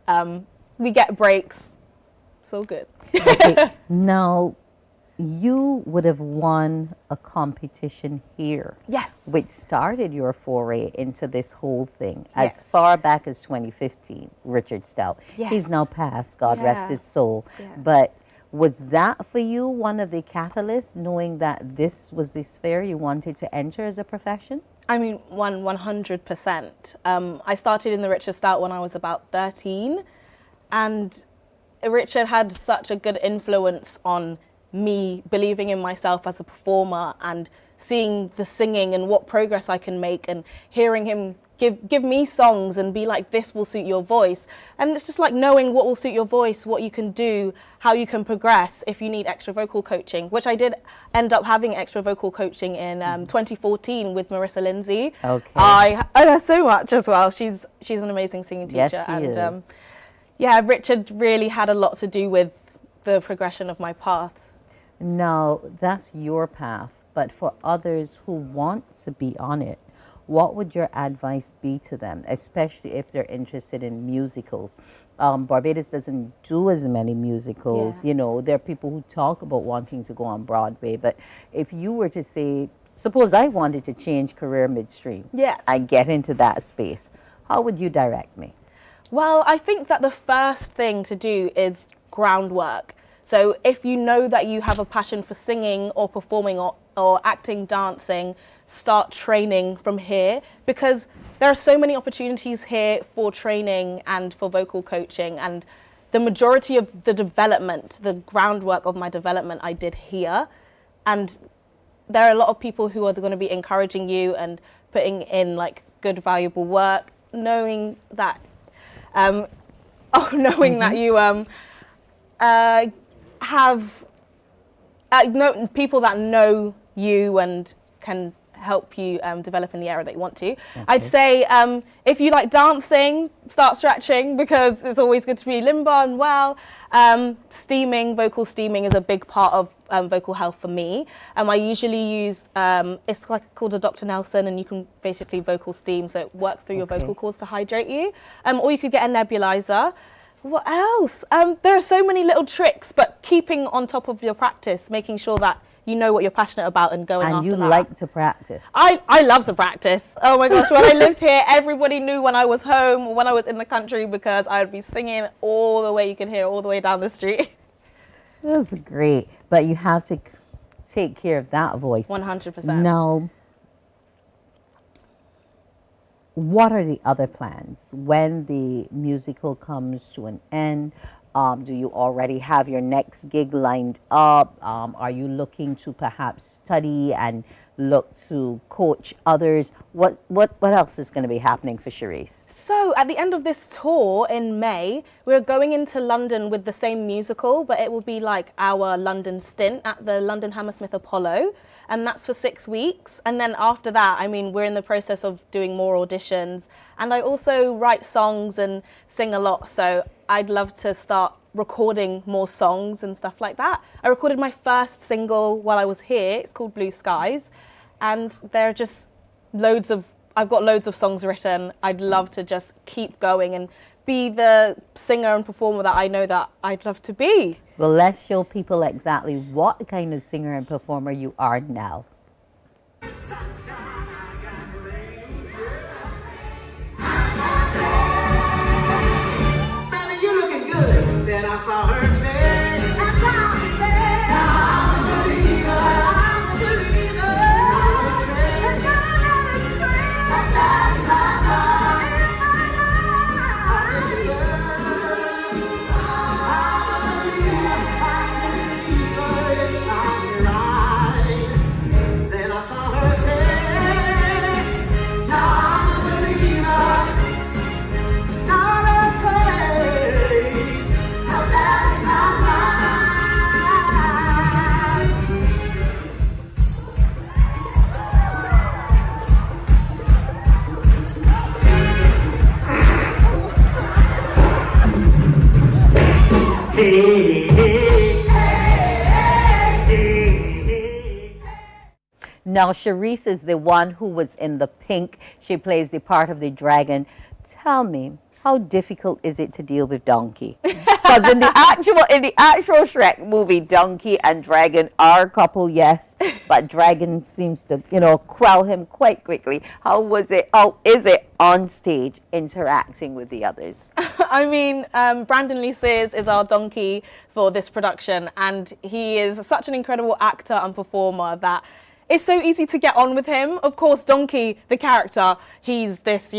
We get breaks. So good. Okay, now, you would have won a competition here. Yes. Which started your foray into this whole thing as Yes. far back as 2015, Richard Stout. Yes. He's now passed, God Yeah. rest his soul. Yeah. But was that for you one of the catalysts, knowing that this was the sphere you wanted to enter as a profession? I mean, 100%. I started in the Richard Stout when I was about 13, and Richard had such a good influence on me believing in myself as a performer and seeing the singing and what progress I can make, and hearing him give me songs and be like, this will suit your voice. And it's just like knowing what will suit your voice, what you can do, how you can progress if you need extra vocal coaching, which I did end up having extra vocal coaching in 2014 with Marissa Lindsay. Okay. I owe her so much as well. She's an amazing singing teacher. Yes, she and is. yeah, Richard really had a lot to do with the progression of my path. Now, that's your path, but for others who want to be on it, what would your advice be to them, especially if they're interested in musicals? Barbados doesn't do as many musicals. Yeah. You know, there are people who talk about wanting to go on Broadway, but if you were to say, suppose I wanted to change career midstream Yes. and get into that space, how would you direct me? Well, I think that the first thing to do is groundwork. So if you know that you have a passion for singing or performing or acting, dancing, start training from here, because there are so many opportunities here for training and for vocal coaching, and the majority of the development, the groundwork of my development I did here. And there are a lot of people who are going to be encouraging you and putting in like good, valuable work, knowing that that you have people that know you and can help you develop in the area that you want to. Okay. I'd say if you like dancing, start stretching, because it's always good to be limber and well. Steaming, vocal steaming is a big part of vocal health for me. I usually use, it's like called a Dr. Nelson, and you can basically vocal steam, so it works through your vocal cords to hydrate you. Or you could get a nebulizer. What else? There are so many little tricks, but keeping on top of your practice, making sure that you know what you're passionate about and going after that. And you like to practice. I love to practice. Oh my gosh, when I lived here, everybody knew when I was home, when I was in the country, because I would be singing all the way, you can hear all the way down the street. That's great, but you have to take care of that voice. 100%. Now, what are the other plans when the musical comes to an end? Do you already have your next gig lined up? Are you looking to perhaps study and look to coach others? What else is going to be happening for Cherise? So at the end of this tour in May, we're going into London with the same musical, but it will be like our London stint at the London Hammersmith Apollo. And that's for 6 weeks. And then after that, I mean, we're in the process of doing more auditions. And I also write songs and sing a lot. So I'd love to start recording more songs and stuff like that. I recorded my first single while I was here. It's called Blue Skies. And there are just I've got loads of songs written. I'd love to just keep going and be the singer and performer that I know that I'd love to be. Well, let's show people exactly what kind of singer and performer you are now. Baby, you looking good. Then I saw her face. I saw her face. I'm a believer. I'm a believer. And God had a strength. I died in my heart. Then I saw her face. Now, Charisse is the one who was in the pink. She plays the part of the dragon. Tell me, how difficult is it to deal with Donkey? Because in the actual Shrek movie, Donkey and Dragon are a couple, yes, but Dragon seems to, quell him quite quickly. How is it on stage interacting with the others? I mean, Brandon Luces is our Donkey for this production, and he is such an incredible actor and performer that it's so easy to get on with him. Of course, Donkey, the character, he's this,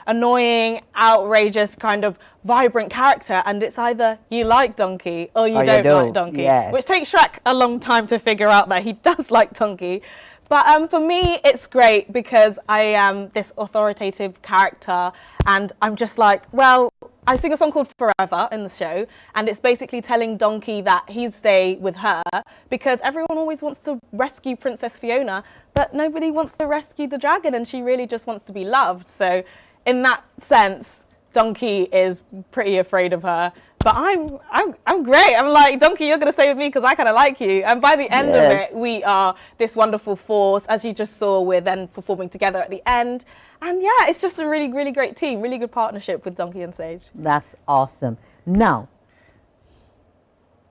annoying, outrageous, kind of vibrant character, and it's either you like Donkey or you don't like Donkey, yes. Which takes Shrek a long time to figure out that he does like Donkey. But for me, it's great because I am this authoritative character, and I'm just like, well, I sing a song called Forever in the show, and it's basically telling Donkey that he'd stay with her because everyone always wants to rescue Princess Fiona, but nobody wants to rescue the dragon, and she really just wants to be loved. So in that sense, Donkey is pretty afraid of her. But I'm great. I'm like, Donkey, you're going to stay with me because I kind of like you. And by the end of it, we are this wonderful force. As you just saw, we're then performing together at the end. And yeah, it's just a really, really great team, really good partnership with Donkey on stage. That's awesome. Now,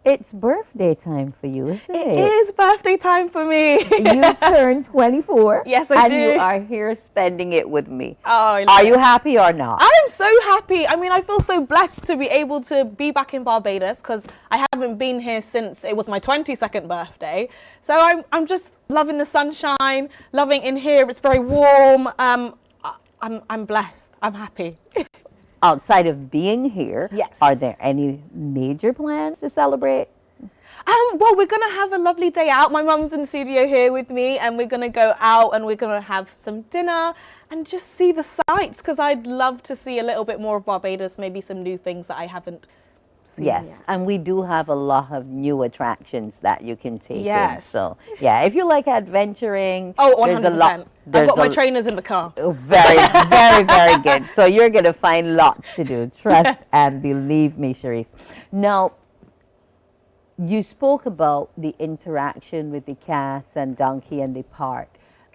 it's birthday time for you, isn't it? It is birthday time for me. You turned 24. Yes, I do. And you are here spending it with me. Oh, are you happy or not? I'm so happy. I mean, I feel so blessed to be able to be back in Barbados because I haven't been here since it was my 22nd birthday. So I'm just loving the sunshine, loving in here. It's very warm. I'm blessed. I'm happy. Outside of being here, yes, are there any major plans to celebrate? Well, we're going to have a lovely day out. My mum's in the studio here with me, and we're going to go out and we're going to have some dinner and just see the sights because I'd love to see a little bit more of Barbados, maybe some new things that I haven't seen Yes, yet. and we do have a lot of new attractions that you can take in. Yes. So, yeah, if you like adventuring, Oh, 100%. there's a lot. I've got my trainers in the car. Very, very, very good. So you're going to find lots to do. Trust and believe me, Charisse. Now, you spoke about the interaction with the cast and Donkey and the part,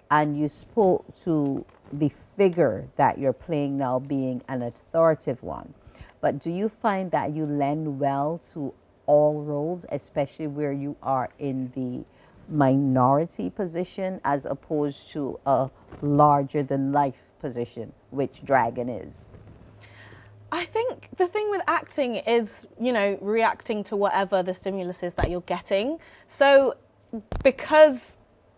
and you spoke to the figure that you're playing now being an authoritative one. But do you find that you lend well to all roles, especially where you are in the minority position as opposed to a larger than life position, which Dragon is? I think the thing with acting is, reacting to whatever the stimulus is that you're getting. So because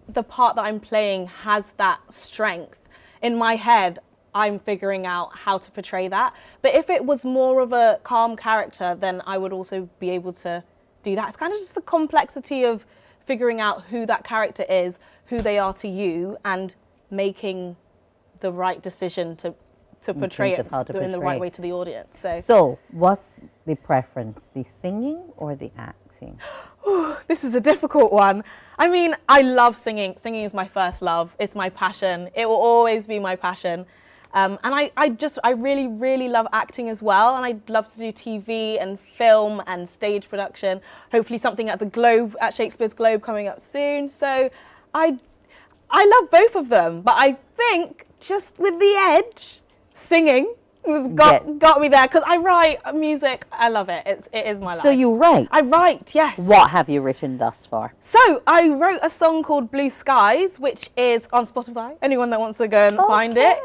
the part that I'm playing has that strength, in my head, I'm figuring out how to portray that. But if it was more of a calm character, then I would also be able to do that. It's kind of just the complexity of figuring out who that character is, who they are to you, and making the right decision to portray it in the right way to the audience. So what's the preference, the singing or the acting? This is a difficult one. I mean, I love singing. Singing is my first love. It's my passion. It will always be my passion. And I really, really love acting as well. And I'd love to do TV and film and stage production. Hopefully something at the Globe, at Shakespeare's Globe coming up soon. So I love both of them. But I think just with the edge, singing has got me there. Because I write music. I love it. It is my life. So you write? I write, yes. What have you written thus far? So I wrote a song called Blue Skies, which is on Spotify. Anyone that wants to go and find it.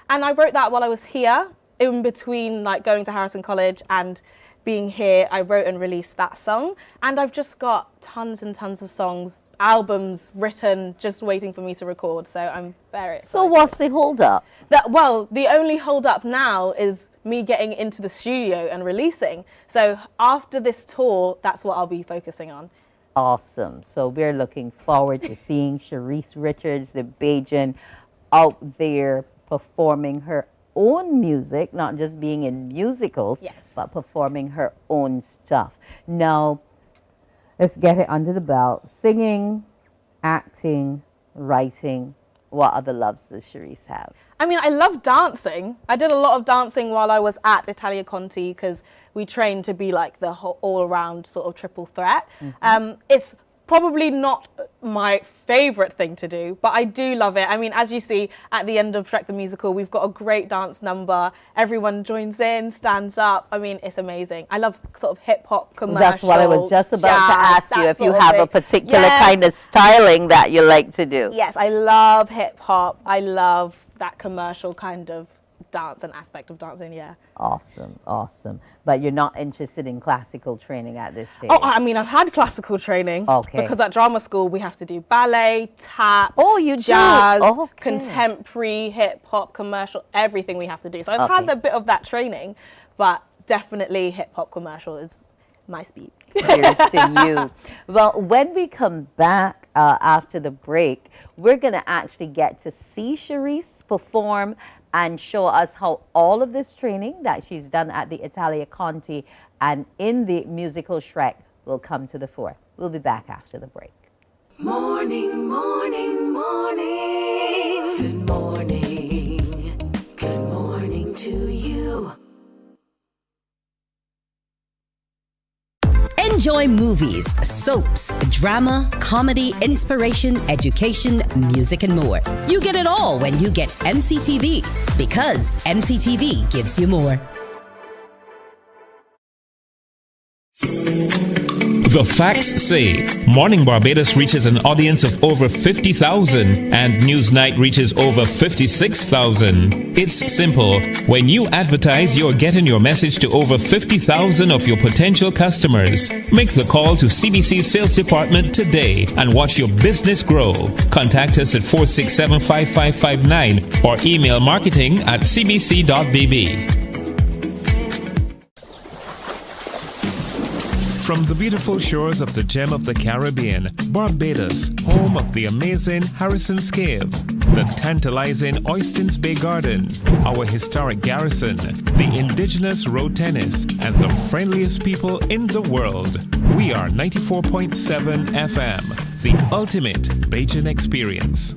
And I wrote that while I was here, in between like going to Harrison College and being here. I wrote and released that song. And I've just got tons and tons of songs, albums written, just waiting for me to record. So I'm very excited. So what's the hold up? Well, the only hold up now is me getting into the studio and releasing. So after this tour, that's what I'll be focusing on. Awesome. So we're looking forward to seeing Charisse Richards, the Bajan, out there performing her own music, not just being in musicals, but performing her own stuff. Now, let's get it under the belt. Singing, acting, writing, What other loves does Cherise have? I mean, I love dancing. I did a lot of dancing while I was at Italia Conti because we trained to be like the whole all-around sort of triple threat. It's probably not my favorite thing to do, but I do love it. I mean, as you see at the end of Shrek the Musical, we've got a great dance number. Everyone joins in, stands up. I mean, it's amazing. I love sort of hip hop commercial. That's what I was just about to ask you, if you have a particular Yes. kind of styling that you like to do. Yes, I love hip hop. I love that commercial kind of dance and aspect of dancing, yeah. Awesome, awesome. But you're not interested in classical training at this stage? Oh, I mean, I've had classical training. Okay. Because at drama school, we have to do ballet, tap, you do? jazz, Oh, okay. contemporary, hip hop, commercial, everything we have to do. So I've had a bit of that training, but definitely hip hop commercial is my speed. Here's to you. Well, when we come back after the break, we're going to actually get to see Cherise perform and show us how all of this training that she's done at the Italia Conti and in the musical Shrek will come to the fore. We'll be back after the break. Morning, morning, morning. Good morning. Good morning to you. Enjoy movies, soaps, drama, comedy, inspiration, education, music, and more. You get it all when you get MCTV, because MCTV gives you more. The facts say Morning Barbados reaches an audience of over 50,000 and Newsnight reaches over 56,000. It's simple. When you advertise, you're getting your message to over 50,000 of your potential customers. Make the call to CBC Sales Department today and watch your business grow. Contact us at 467-5559 or email marketing@cbc.bb. From the beautiful shores of the gem of the Caribbean, Barbados, home of the amazing Harrison's Cave, the tantalizing Oystins Bay Garden, our historic garrison, the indigenous road tennis, and the friendliest people in the world. We are 94.7 FM, the ultimate Bajan experience.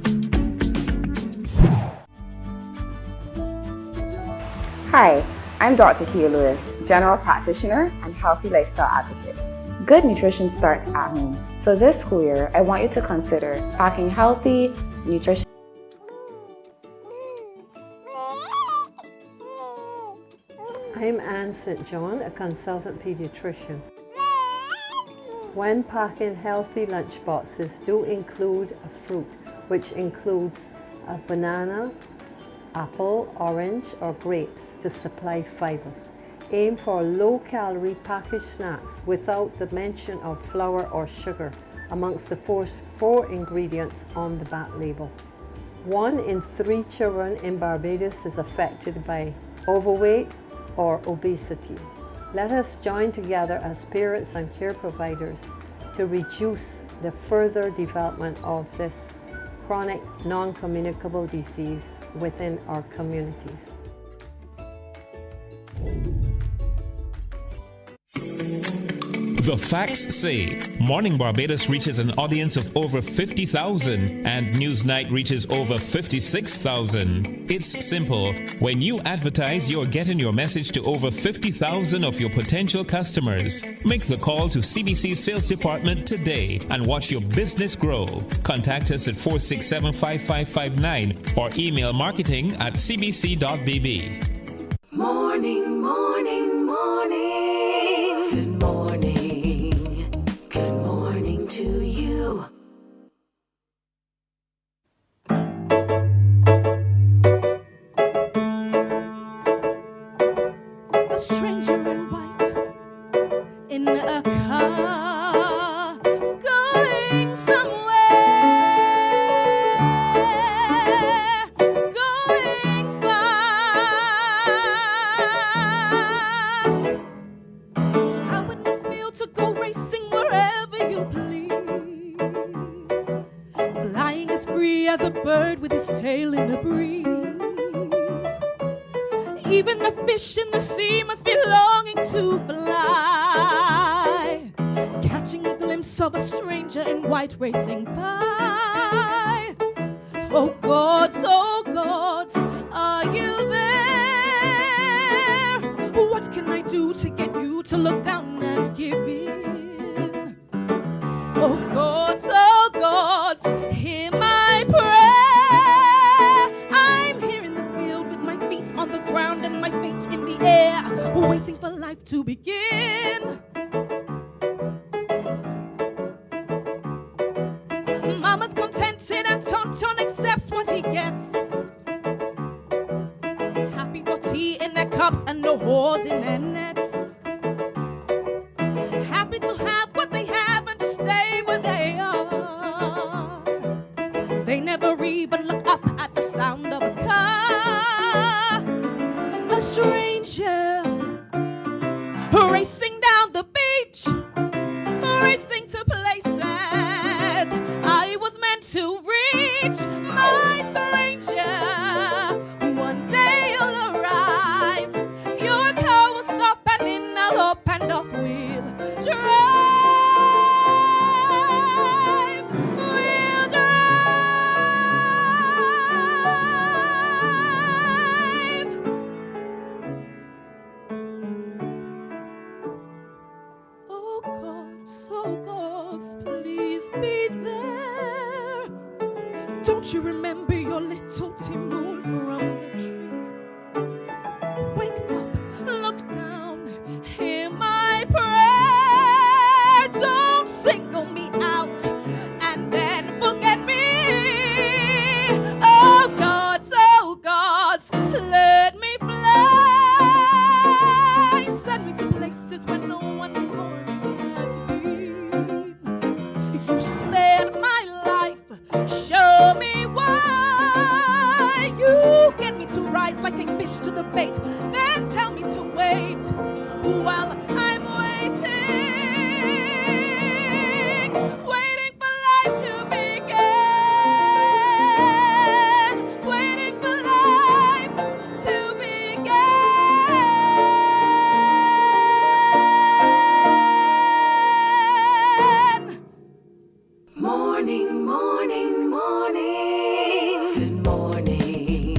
Hi, I'm Dr. Kia Lewis, General Practitioner and Healthy Lifestyle Advocate. Good nutrition starts at home. So this school year, I want you to consider packing healthy, nutrition. I'm Anne St. John, a consultant pediatrician. When packing healthy lunch boxes, do include a fruit, which includes a banana, apple, orange, or grapes to supply fiber. Aim for low-calorie packaged snacks without the mention of flour or sugar amongst the four ingredients on the back label. 1 in 3 children in Barbados is affected by overweight or obesity. Let us join together as parents and care providers to reduce the further development of this chronic non-communicable disease within our communities. The facts say Morning Barbados reaches an audience of over 50,000 and Newsnight reaches over 56,000. It's simple. When you advertise, you're getting your message to over 50,000 of your potential customers. Make the call to CBC Sales Department today and watch your business grow. Contact us at 467-5559 or email marketing@cbc.bb. Morning, morning, morning. Good morning. Good morning to you. A stranger in white in a car going somewhere, going far. How it must feel to go racing wherever you please, flying as free as a bird with his tail in the breeze. Even the fish in the sea must be longing to fly, catching a glimpse of a stranger in white racing by. Oh gods, are you there? What can I do to get you to look down and give in? Oh gods, hear my prayer. I'm here in the field with my feet on the ground and my feet in the air, waiting for life to begin. Mama's contented and Tonton accepts what he gets. Happy for tea in their cups and no whores in their nets. Happy to have what they have and to stay where they are. They never even look up at the sound of a car. A stranger racing down the beach, racing to places I was meant to reach. My stranger, one day you'll arrive. Your car will stop and in I'll up and off we'll drive. We'll drive. Oh gods, please be there. Don't you remember your little Timoon from the tree? Wake up, look down, hear my prayer. Don't single me out and then forget me. Oh gods, let me fly. Send me to places where no one before me has been. You spared my life, show me why. You get me to rise like a fish to the bait, then tell me to wait. Well, I'm waiting, waiting for life to begin, waiting for life to begin. Morning, morning, morning. Good morning.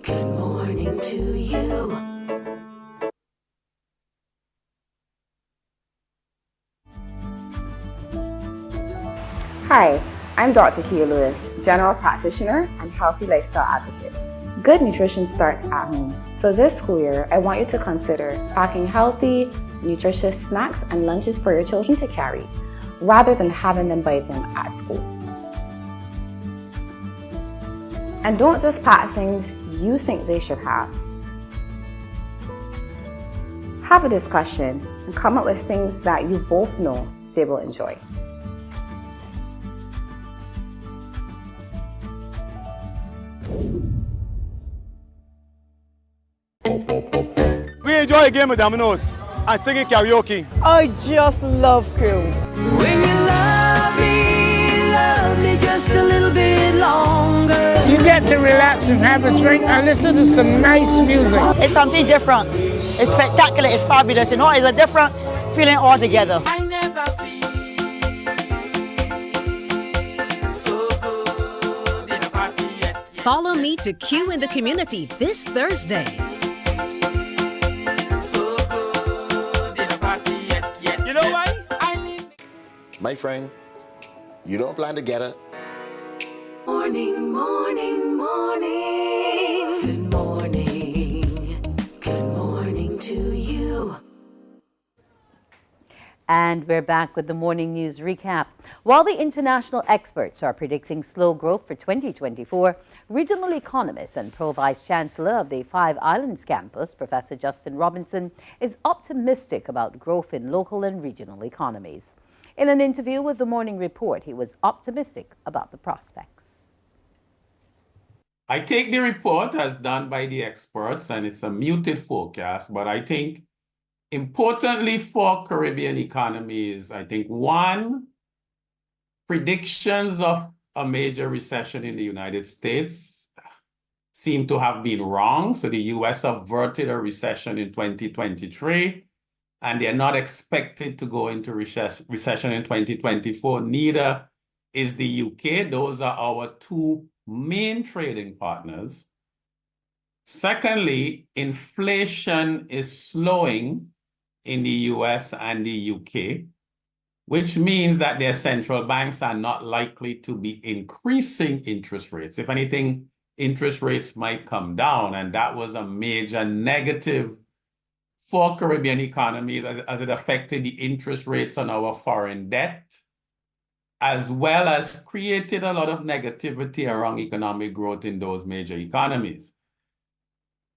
Good morning to you. Hi, I'm Dr. Kia Lewis, general practitioner and healthy lifestyle advocate. Good nutrition starts at home. So this school year, I want you to consider packing healthy, nutritious snacks and lunches for your children to carry, rather than having them buy them at school. And don't just pack things you think they should have. Have a discussion and come up with things that you both know they will enjoy. We enjoy a game of dominoes and singing karaoke. I just love cruise. When you love me just a little bit longer. You get to relax and have a drink and listen to some nice music. It's something different. It's spectacular. It's fabulous. You know, it's a different feeling altogether. I never feel so good in a party yet. Follow me to Q in the Community this Thursday. You know why? My friend, you don't plan to get it. Morning, morning, morning. Good morning. Good morning to you. And we're back with the morning news recap. While the international experts are predicting slow growth for 2024, regional economist and pro-vice chancellor of the Five Islands campus, Professor Justin Robinson, is optimistic about growth in local and regional economies. In an interview with the Morning Report, he was optimistic about the prospects. I take the report as done by the experts, and it's a muted forecast, but I think importantly for Caribbean economies, I think one, predictions of a major recession in the United States seem to have been wrong. So the US averted a recession in 2023, and they're not expected to go into recession in 2024. Neither is the UK. Those are our two main trading partners. Secondly, inflation is slowing in the US and the UK, which means that their central banks are not likely to be increasing interest rates. If anything, interest rates might come down, and that was a major negative for Caribbean economies as it affected the interest rates on our foreign debt, as well as created a lot of negativity around economic growth in those major economies.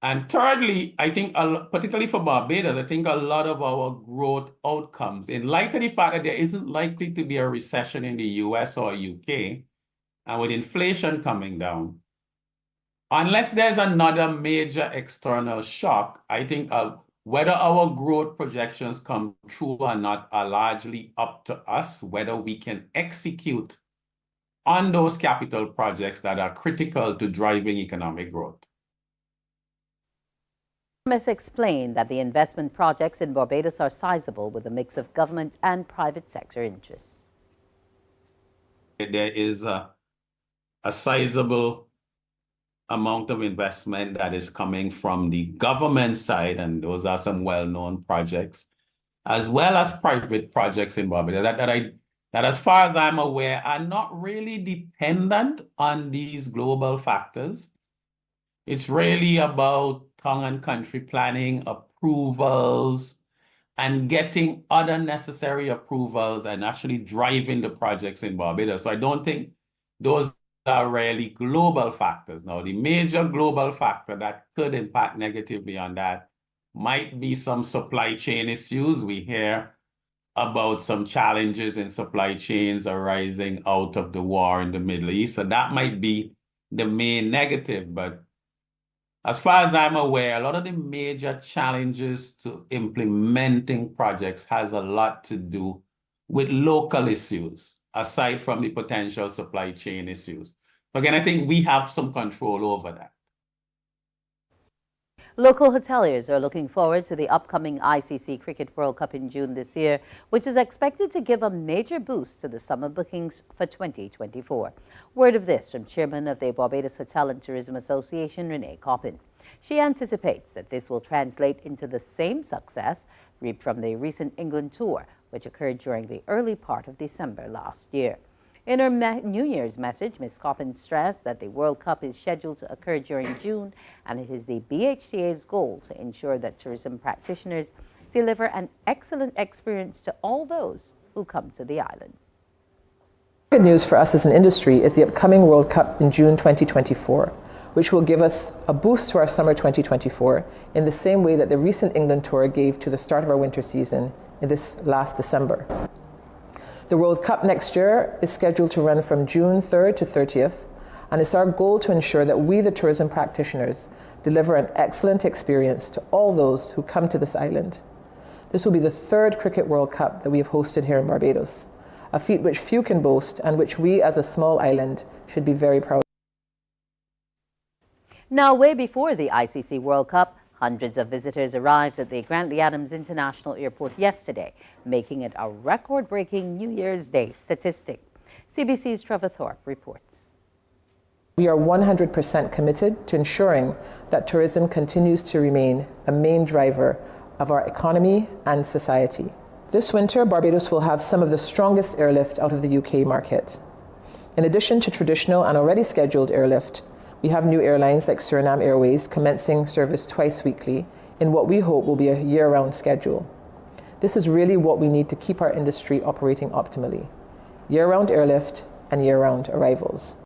And thirdly, I think, particularly for Barbados, I think a lot of our growth outcomes, in light of the fact that there isn't likely to be a recession in the US or UK, and with inflation coming down, unless there's another major external shock, I think whether our growth projections come true or not are largely up to us, whether we can execute on those capital projects that are critical to driving economic growth. Thomas explained that the investment projects in Barbados are sizable with a mix of government and private sector interests. There is a sizable amount of investment that is coming from the government side, and those are some well-known projects, as well as private projects in Barbados that as far as I'm aware, are not really dependent on these global factors. It's really about tongue and country planning, approvals, and getting other necessary approvals and actually driving the projects in Barbados. So I don't think those are really global factors. Now, the major global factor that could impact negatively on that might be some supply chain issues. We hear about some challenges in supply chains arising out of the war in the Middle East. So that might be the main negative. But as far as I'm aware, a lot of the major challenges to implementing projects has a lot to do with local issues, aside from the potential supply chain issues. Again, I think we have some control over that. Local hoteliers are looking forward to the upcoming ICC Cricket World Cup in June this year, which is expected to give a major boost to the summer bookings for 2024. Word of this from Chairman of the Barbados Hotel and Tourism Association, Renee Coppin. She anticipates that this will translate into the same success reaped from the recent England tour, which occurred during the early part of December last year. In her New Year's message, Ms. Coppin stressed that the World Cup is scheduled to occur during June, and it is the BHTA's goal to ensure that tourism practitioners deliver an excellent experience to all those who come to the island. Good news for us as an industry is the upcoming World Cup in June 2024, which will give us a boost to our summer 2024 in the same way that the recent England tour gave to the start of our winter season in this last December. The World Cup next year is scheduled to run from June 3rd to 30th, and it's our goal to ensure that we, the tourism practitioners, deliver an excellent experience to all those who come to this island. This will be the third Cricket World Cup that we have hosted here in Barbados, a feat which few can boast and which we as a small island should be very proud of. Now, way before the ICC World Cup, hundreds of visitors arrived at the Grantley Adams International Airport yesterday, making it a record-breaking New Year's Day statistic. CBC's Trevor Thorpe reports. We are 100% committed to ensuring that tourism continues to remain a main driver of our economy and society. This winter, Barbados will have some of the strongest airlift out of the UK market. In addition to traditional and already scheduled airlift, we have new airlines like Suriname Airways commencing service twice weekly in what we hope will be a year-round schedule. This is really what we need to keep our industry operating optimally: year-round airlift and year-round arrivals.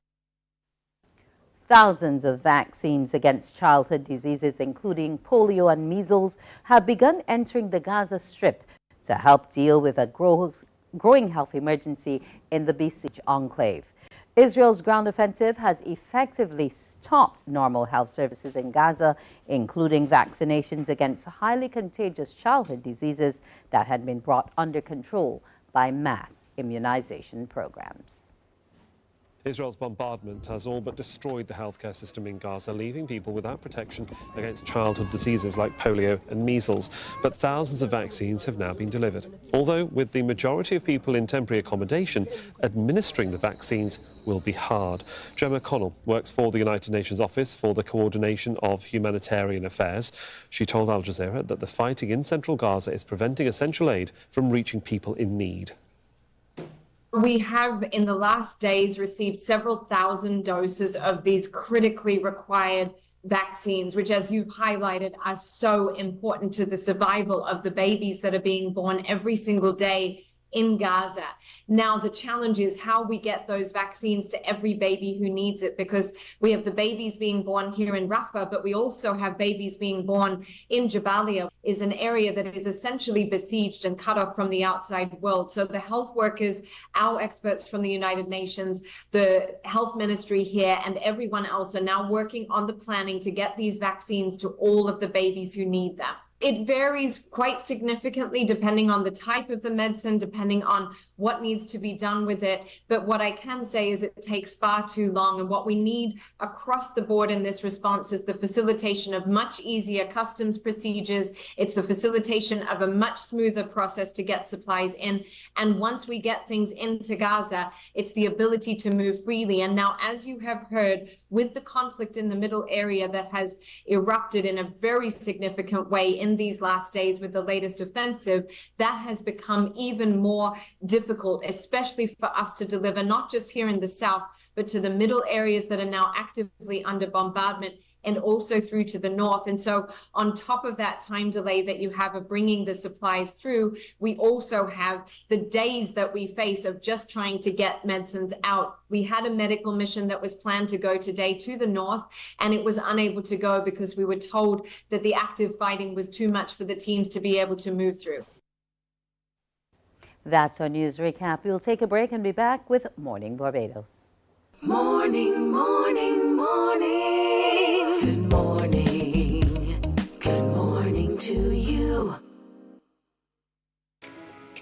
Thousands of vaccines against childhood diseases, including polio and measles, have begun entering the Gaza Strip to help deal with a growing health emergency in the besieged enclave. Israel's ground offensive has effectively stopped normal health services in Gaza, including vaccinations against highly contagious childhood diseases that had been brought under control by mass immunization programs. Israel's bombardment has all but destroyed the healthcare system in Gaza, leaving people without protection against childhood diseases like polio and measles. But thousands of vaccines have now been delivered. Although, with the majority of people in temporary accommodation, administering the vaccines will be hard. Gemma Connell works for the United Nations Office for the Coordination of Humanitarian Affairs. She told Al Jazeera that the fighting in central Gaza is preventing essential aid from reaching people in need. We have, in the last days, received several thousand doses of these critically required vaccines, which, as you've highlighted, are so important to the survival of the babies that are being born every single day in Gaza. Now, the challenge is how we get those vaccines to every baby who needs it, because we have the babies being born here in Rafah, but we also have babies being born in Jabalia, is an area that is essentially besieged and cut off from the outside world. So the health workers, our experts from the United Nations, the health ministry here, and everyone else are now working on the planning to get these vaccines to all of the babies who need them. It varies quite significantly depending on the type of the medicine, depending on what needs to be done with it. But what I can say is it takes far too long. And what we need across the board in this response is the facilitation of much easier customs procedures. It's the facilitation of a much smoother process to get supplies in. And once we get things into Gaza, it's the ability to move freely. And now, as you have heard, with the conflict in the middle area that has erupted in a very significant way in these last days with the latest offensive, that has become even more difficult, especially for us to deliver, not just here in the south, but to the middle areas that are now actively under bombardment, and also through to the north. And so on top of that time delay that you have of bringing the supplies through, we also have the days that we face of just trying to get medicines out. We had a medical mission that was planned to go today to the north, and it was unable to go because we were told that the active fighting was too much for the teams to be able to move through. That's our news recap. We'll take a break and be back with Morning Barbados. Morning, morning, morning. Good morning. Good morning to you.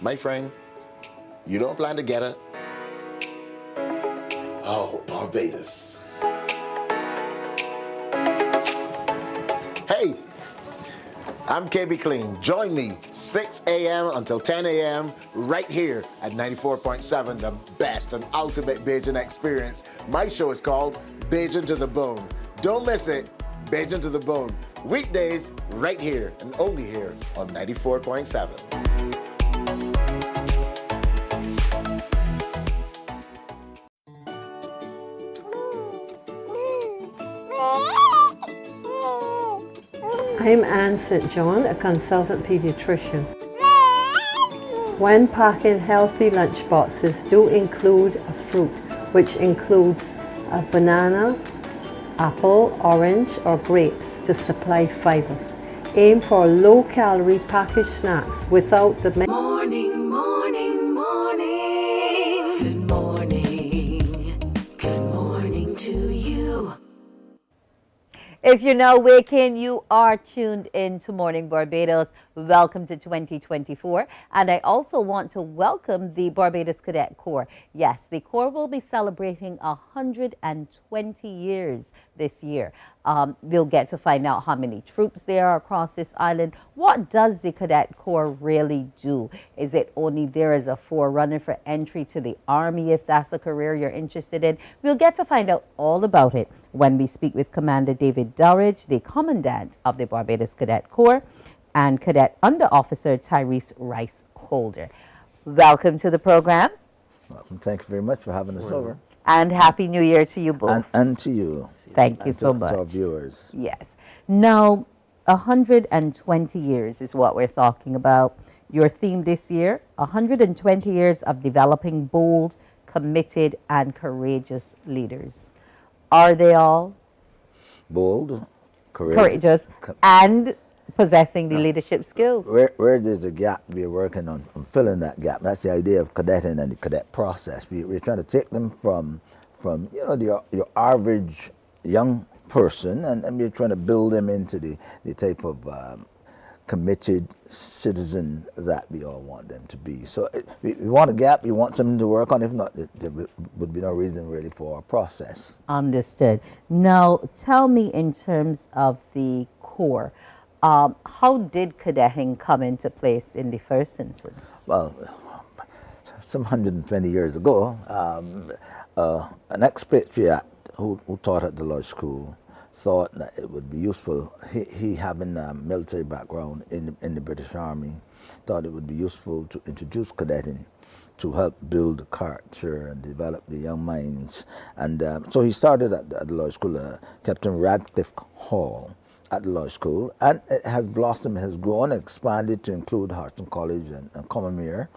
My friend, you don't plan to get it? Oh, Barbados. Hey, I'm KB Clean. Join me 6 a.m. until 10 a.m. right here at 94.7, the best and ultimate Bajan experience. My show is called Bajan to the Bone. Don't miss it, Bajan to the Bone. Weekdays right here and only here on 94.7. I'm Anne St. John, a consultant pediatrician. When packing healthy lunch boxes, do include a fruit, which includes a banana, apple, orange, or grapes to supply fiber. Aim for low-calorie packaged snacks without the Morning, morning, morning. Good morning. Good morning to you. If you're now waking, you are tuned in to Morning Barbados. Welcome to 2024. And I also want to welcome the Barbados Cadet Corps. Yes, the Corps will be celebrating 120 years this year. We'll get to find out how many troops there are across this island. What does the Cadet Corps really do? Is it only there as a forerunner for entry to the Army, if that's a career you're interested in? We'll get to find out all about it when we speak with Commander David Durridge, the Commandant of the Barbados Cadet Corps, and Cadet Under Officer Tyrese Rice Holder. Welcome to the program. Welcome. Thank you very much for having us over. And Happy New Year to you both. And to you. Thank you so much. To our viewers. Yes. Now, 120 years is what we're talking about. Your theme this year, 120 years of developing bold, committed, and courageous leaders. Are they all? Bold, courageous, and possessing the leadership skills. Where there's a gap, we're working on filling that gap. That's the idea of cadetting and the cadet process. We're trying to take them from you know, your average young person, and we're trying to build them into the type of committed citizen that we all want them to be. So we want a gap, we want something to work on. If not, there would be no reason really for a process. Understood. Now, tell me in terms of the core, how did cadetting come into place in the first instance? Well, some 120 years ago, an expatriate who taught at the Lodge School thought that it would be useful. He having a military background in the British Army, thought it would be useful to introduce cadetting to help build the culture and develop the young minds. And so he started at the Lodge School, Captain Radcliffe Hall at the Lodge School, and it has blossomed, has grown, expanded to include Harton College and Commermere.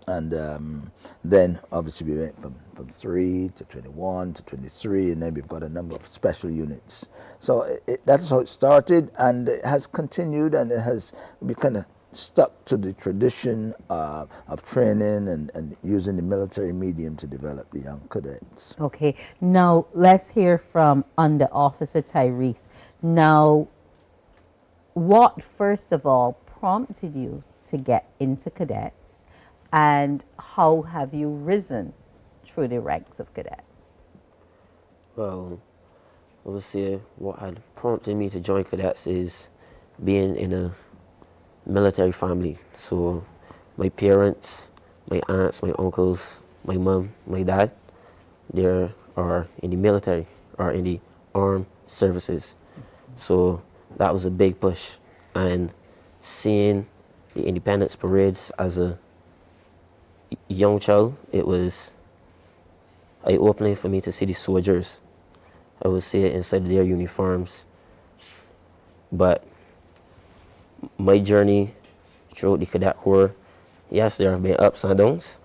And then obviously we went from 3 to 21 to 23, and then we've got a number of special units. So that's how it started, and it has continued, and we kind of stuck to the tradition of training and using the military medium to develop the young cadets. Okay, now let's hear from Under Officer Tyrese. Now, what first of all prompted you to get into cadets? And how have you risen through the ranks of cadets? Well, I would say what had prompted me to join cadets is being in a military family. So my parents, my aunts, my uncles, my mom, my dad, they are in the military or in the armed services. So that was a big push. And seeing the independence parades as a young child, it was eye-opening for me to see the soldiers. I would see it inside their uniforms. But my journey throughout the cadet corps, yes, there have been ups and downs,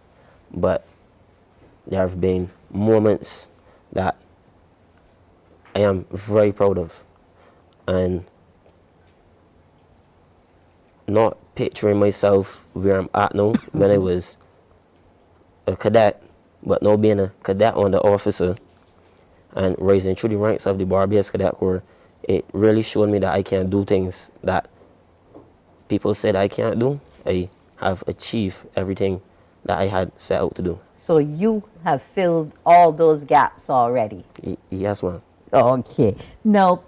but there have been moments that I am very proud of. And not picturing myself where I'm at now when I was a cadet, but now being a cadet under officer and rising through the ranks of the Barbados Cadet Corps, it really showed me that I can do things that people said I can't do. I have achieved everything that I had set out to do. So you have filled all those gaps already? Yes, ma'am. Okay. Now,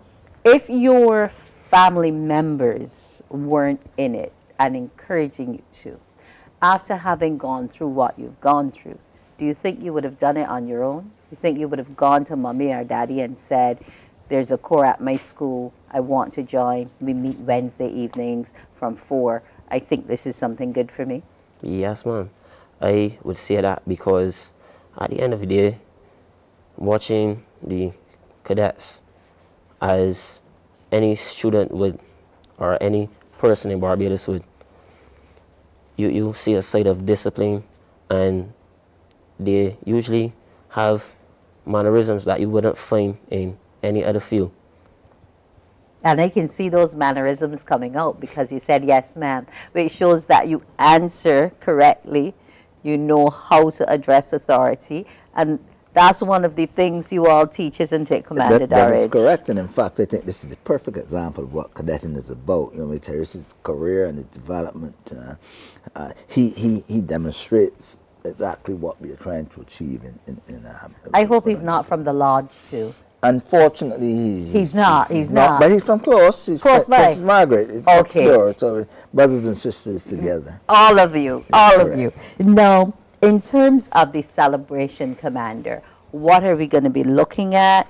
if your family members weren't in it and encouraging you to, after having gone through what you've gone through, do you think you would have done it on your own? Do you think you would have gone to mommy or daddy and said, there's a corps at my school, I want to join, we meet Wednesday evenings from 4, I think this is something good for me? Yes, ma'am. I would say that because at the end of the day, watching the cadets, as any student would, or any person in Barbados would, you see a side of discipline, and they usually have mannerisms that you wouldn't find in any other field. And I can see those mannerisms coming out because you said yes, ma'am, which shows that you answer correctly, you know how to address authority, and that's one of the things you all teach, isn't it, Commander That is Darridge? correct, and in fact, I think this is a perfect example of what cadetting is about. You know, with Tyrese's career and his development, he demonstrates exactly what we are trying to achieve. I hope he's not from the lodge, too. Unfortunately, he's not. But he's from close. He's close by. Princess Margaret. It's okay. Door, so brothers and sisters together. All of you. All of you. Now, in terms of the celebration, Commander, what are we going to be looking at?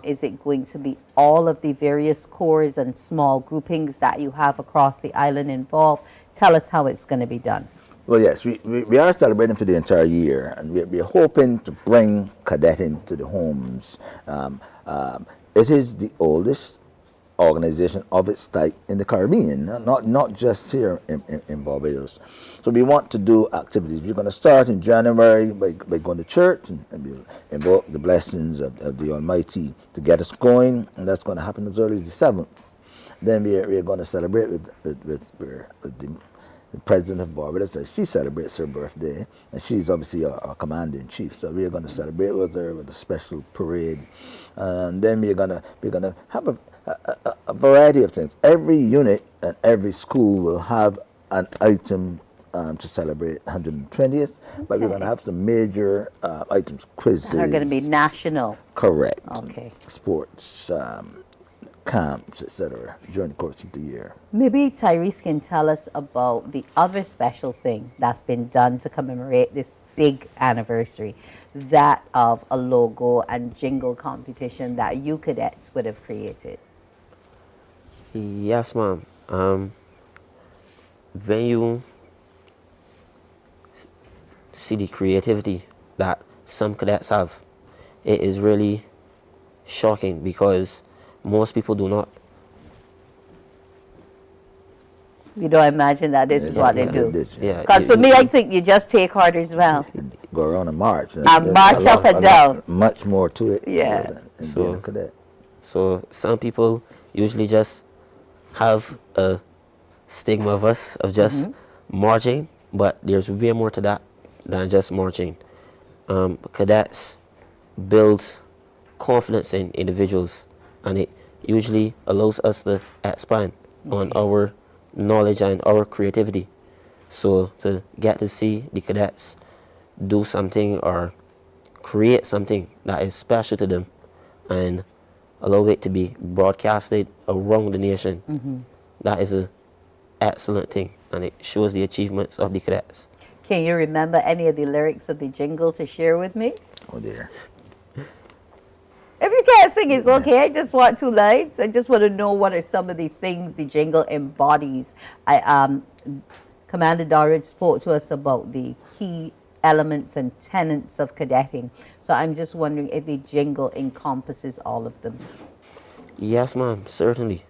Is it going to be all of the various corps and small groupings that you have across the island involved? Tell us how it's going to be done. Well, yes, we are celebrating for the entire year, and we're hoping to bring cadetting to the homes. It is the oldest organization of its type in the Caribbean, not just here in Barbados. So we want to do activities. We're going to start in January by going to church, and we'll invoke the blessings of the Almighty to get us going, and that's going to happen as early as the 7th. Then we're going to celebrate with the the president of Barbados, as she celebrates her birthday, and she's obviously our commander-in-chief. So we're going to celebrate with her with a special parade, and then we're gonna have a variety of things. Every unit and every school will have an item to celebrate 120th, but we're going to have some major items, quizzes. They're going to be national. Correct. Okay. Sports, camps, etc. during the course of the year. Maybe Tyrese can tell us about the other special thing that's been done to commemorate this big anniversary, that of a logo and jingle competition that you cadets would have created. Yes, ma'am. When you see the creativity that some cadets have, it is really shocking because most people do not. You don't imagine that this is what they do. Yeah. Because for me, I think you just take heart as well. Go around and march. And march up and down. Much more to it. Yeah. Than being a cadet. So some people usually just have a stigma of us of just marching, but there's way more to that than just marching. Cadets build confidence in individuals, and it usually allows us to expand on our knowledge and our creativity. So to get to see the cadets do something or create something that is special to them and allow it to be broadcasted around the nation, that is an excellent thing, and it shows the achievements of the cadets. Can you remember any of the lyrics of the jingle to share with me? Oh dear. If you can't sing, it's okay. I just want 2 lines. I just want to know what are some of the things the jingle embodies. Commander Doddridge spoke to us about the key elements and tenets of cadetting. So I'm just wondering if the jingle encompasses all of them. Yes, ma'am, certainly.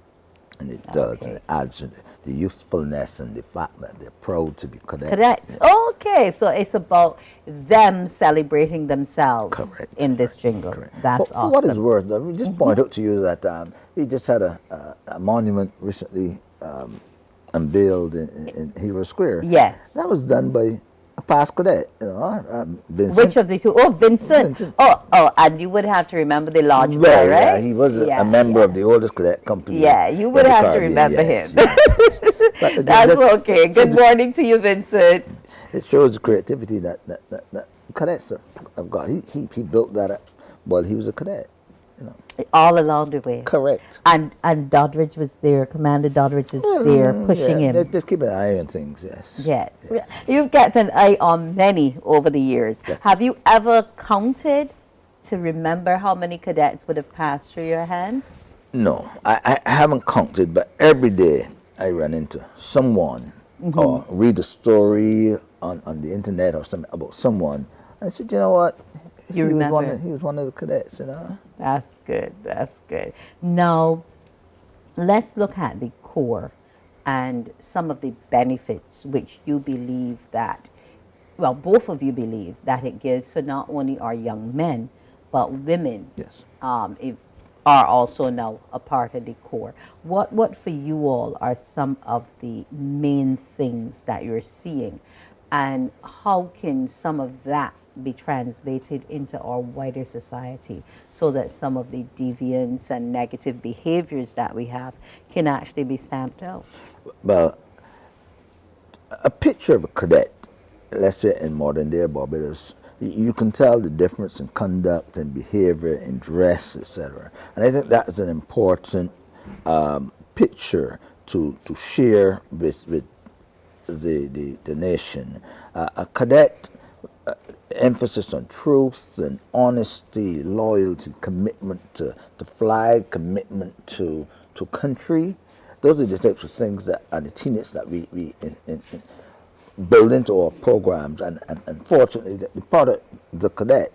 And it does, and it adds to the youthfulness and the fact that they're proud to be cadets. Cadets. Okay, so it's about them celebrating themselves in this jingle. That's for awesome. what it's worth, let me just point out to you that we just had a monument recently unveiled in Hero Square. Yes. That was done by a past cadet, Vincent. Which of the two? Oh, Vincent. Oh, and you would have to remember the lodge boy, Right, right? yeah, he was a member of the oldest cadet company. Yeah, you would have to remember him. That's okay. Good morning to you, Vincent. It shows the creativity that cadets have got. He built that up while he was a cadet. All along the way. Correct. And Doddridge was there, Commander Doddridge was there pushing him. Just keep an eye on things, yes. Yes. You've kept an eye on many over the years. Yes. Have you ever counted to remember how many cadets would have passed through your hands? No, I haven't counted, but every day I run into someone or read a story on the internet or something about someone. I said, you know what? You remember? He was one of the cadets, That's good. That's good. Now, let's look at the core and some of the benefits which you believe that, well, both of you believe that it gives for not only our young men, but women. Yes. Are also now a part of the core. What for you all are some of the main things that you're seeing, and how can some of that be translated into our wider society so that some of the deviance and negative behaviors that we have can actually be stamped out? Well, a picture of a cadet, let's say in modern day Barbados, you can tell the difference in conduct and behavior in dress, etc. And I think that is an important picture to share with the nation. A cadet, emphasis on truth and honesty, loyalty, commitment to flag, commitment to country. Those are the types of things that are the tenets that we build into our programs, and fortunately the product, the cadet,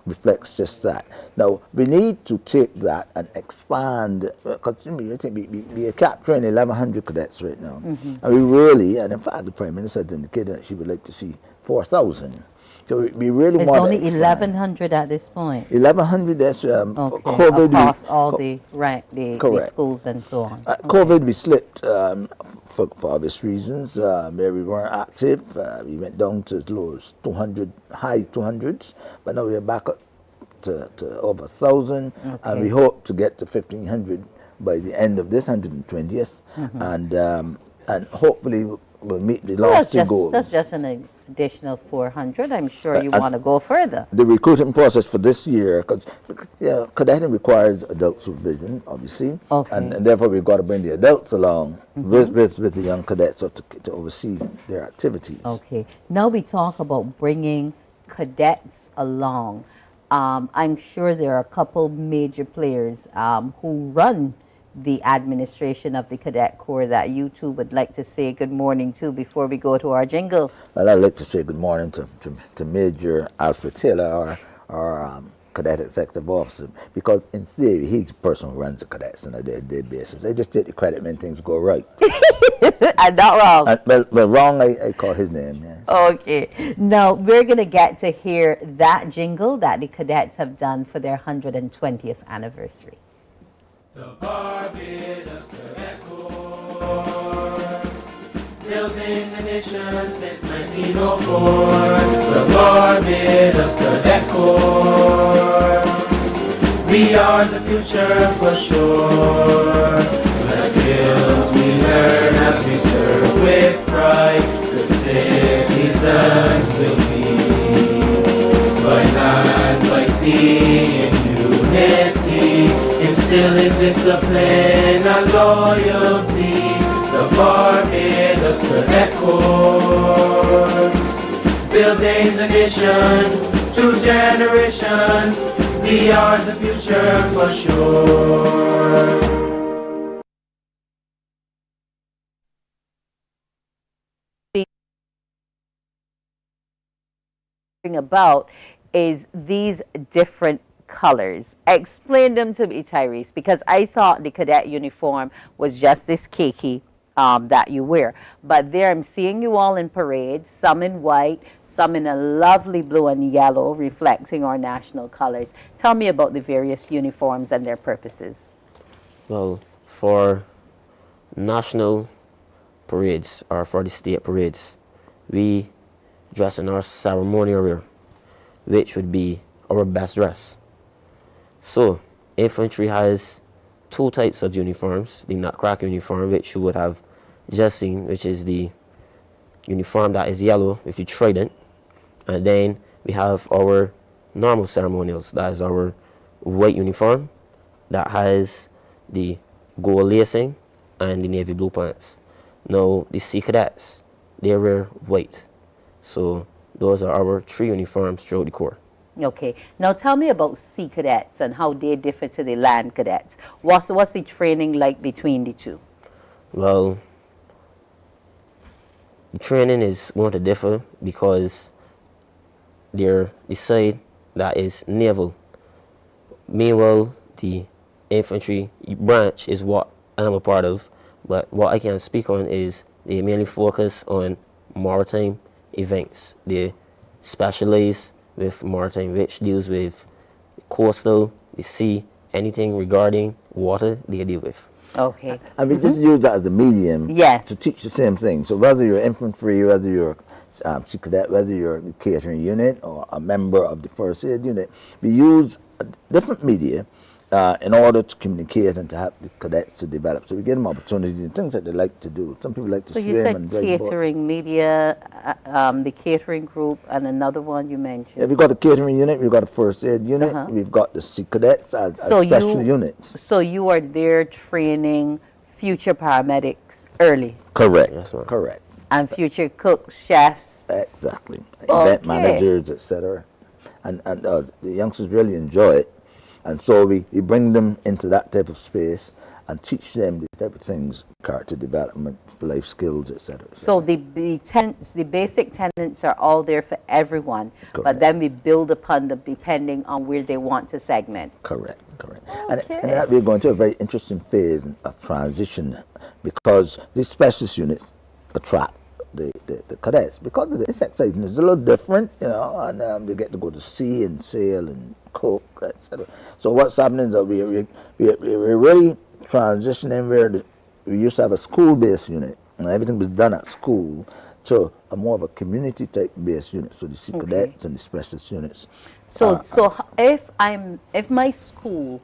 reflects just that. Now we need to take that and expand, because I think we are capturing 1,100 cadets right now, and we really, and in fact the Prime Minister has indicated that she would like to see 4,000. So we really It's want only to expand. 1,100 at this point. 1,100. That's Okay. COVID. Across all the schools and so on. COVID, we slipped for obvious reasons. Where we weren't active, we went down to as low as 200, high 200s, but now we're back up to over 1,000, and we hope to get to 1,500 by the end of this 120th, and hopefully we'll meet the last two goals. That's just an additional 400. I'm sure you want to go further. The recruiting process for this year, because cadetting requires adult supervision, obviously, and therefore we've got to bring the adults along with the young cadets to oversee their activities. Okay. Now we talk about bringing cadets along. I'm sure there are a couple major players who run the administration of the Cadet Corps that you two would like to say good morning to before we go to our jingle. Well, I'd like to say good morning to Major Alfred Taylor, our Cadet Executive Officer, because in theory, he's the person who runs the cadets on a day-to-day basis. They just take the credit when things go right. I'm not wrong. Well, wrong, I call his name. Yes. Okay. Now, we're going to get to hear that jingle that the cadets have done for their 120th anniversary. The Barbados Cadet Corps, building the nation since 1904. The Barbados Cadet Corps, we are the future for sure. The skills we learn as we serve with pride, good citizens will be. By land, by sea, in unity, instilling discipline and loyalty, the Barbados Cadet Corps, building the nation through generations, we are the future for sure. About is these different colors. Explain them to me, Tyrese, because I thought the cadet uniform was just this khaki that you wear. But there I'm seeing you all in parade, some in white, some in a lovely blue and yellow, reflecting our national colors. Tell me about the various uniforms and their purposes. Well, for national parades, or for the state parades, we dress in our ceremonial wear, which would be our best dress. So, infantry has two types of uniforms. The nutcracker uniform, which you would have just seen, which is the uniform that is yellow with the trident. And then we have our normal ceremonials, that is our white uniform that has the gold lacing and the navy blue pants. Now, the Sea Cadets, they wear white. So those are our three uniforms throughout the Corps. Okay. Now tell me about Sea Cadets and how they differ to the Land Cadets. What's the training like between the two? Well, the training is going to differ because they're the side that is naval. Meanwhile, the infantry branch is what I'm a part of, but what I can speak on is they mainly focus on maritime events. They specialize with maritime, which deals with coastal, the sea, anything regarding water they deal with. Okay. And we just use that as a medium to teach the same thing. So whether you're infantry, whether you're Sea Cadet, whether you're the catering unit or a member of the first aid unit, we use different media in order to communicate and to help the cadets to develop. So we give them opportunities and things that they like to do. Some people like to swim. So you said and drive catering, media, the catering group, and another one you mentioned. Yeah, we've got a catering unit, we've got a first aid unit, we've got the Sea Cadets as special units. So you are there training future paramedics early? Correct, correct. And future cooks, chefs? Exactly. Event managers, etc. And the youngsters really enjoy it. And so we bring them into that type of space and teach them these type of things, character development, life skills, etc. So the basic tenets are all there for everyone, but then we build upon them depending on where they want to segment. Correct, correct. Okay. And that we're going to a very interesting phase of transition because these specialist units attract the cadets, because of the exciting, it's a little different, you know, and they get to go to sea and sail and cook, etc. So what's happening is that we're really transitioning where we used to have a school-based unit, and everything was done at school, to a more of a community type based unit. So the sea cadets and the specialist units. So if my school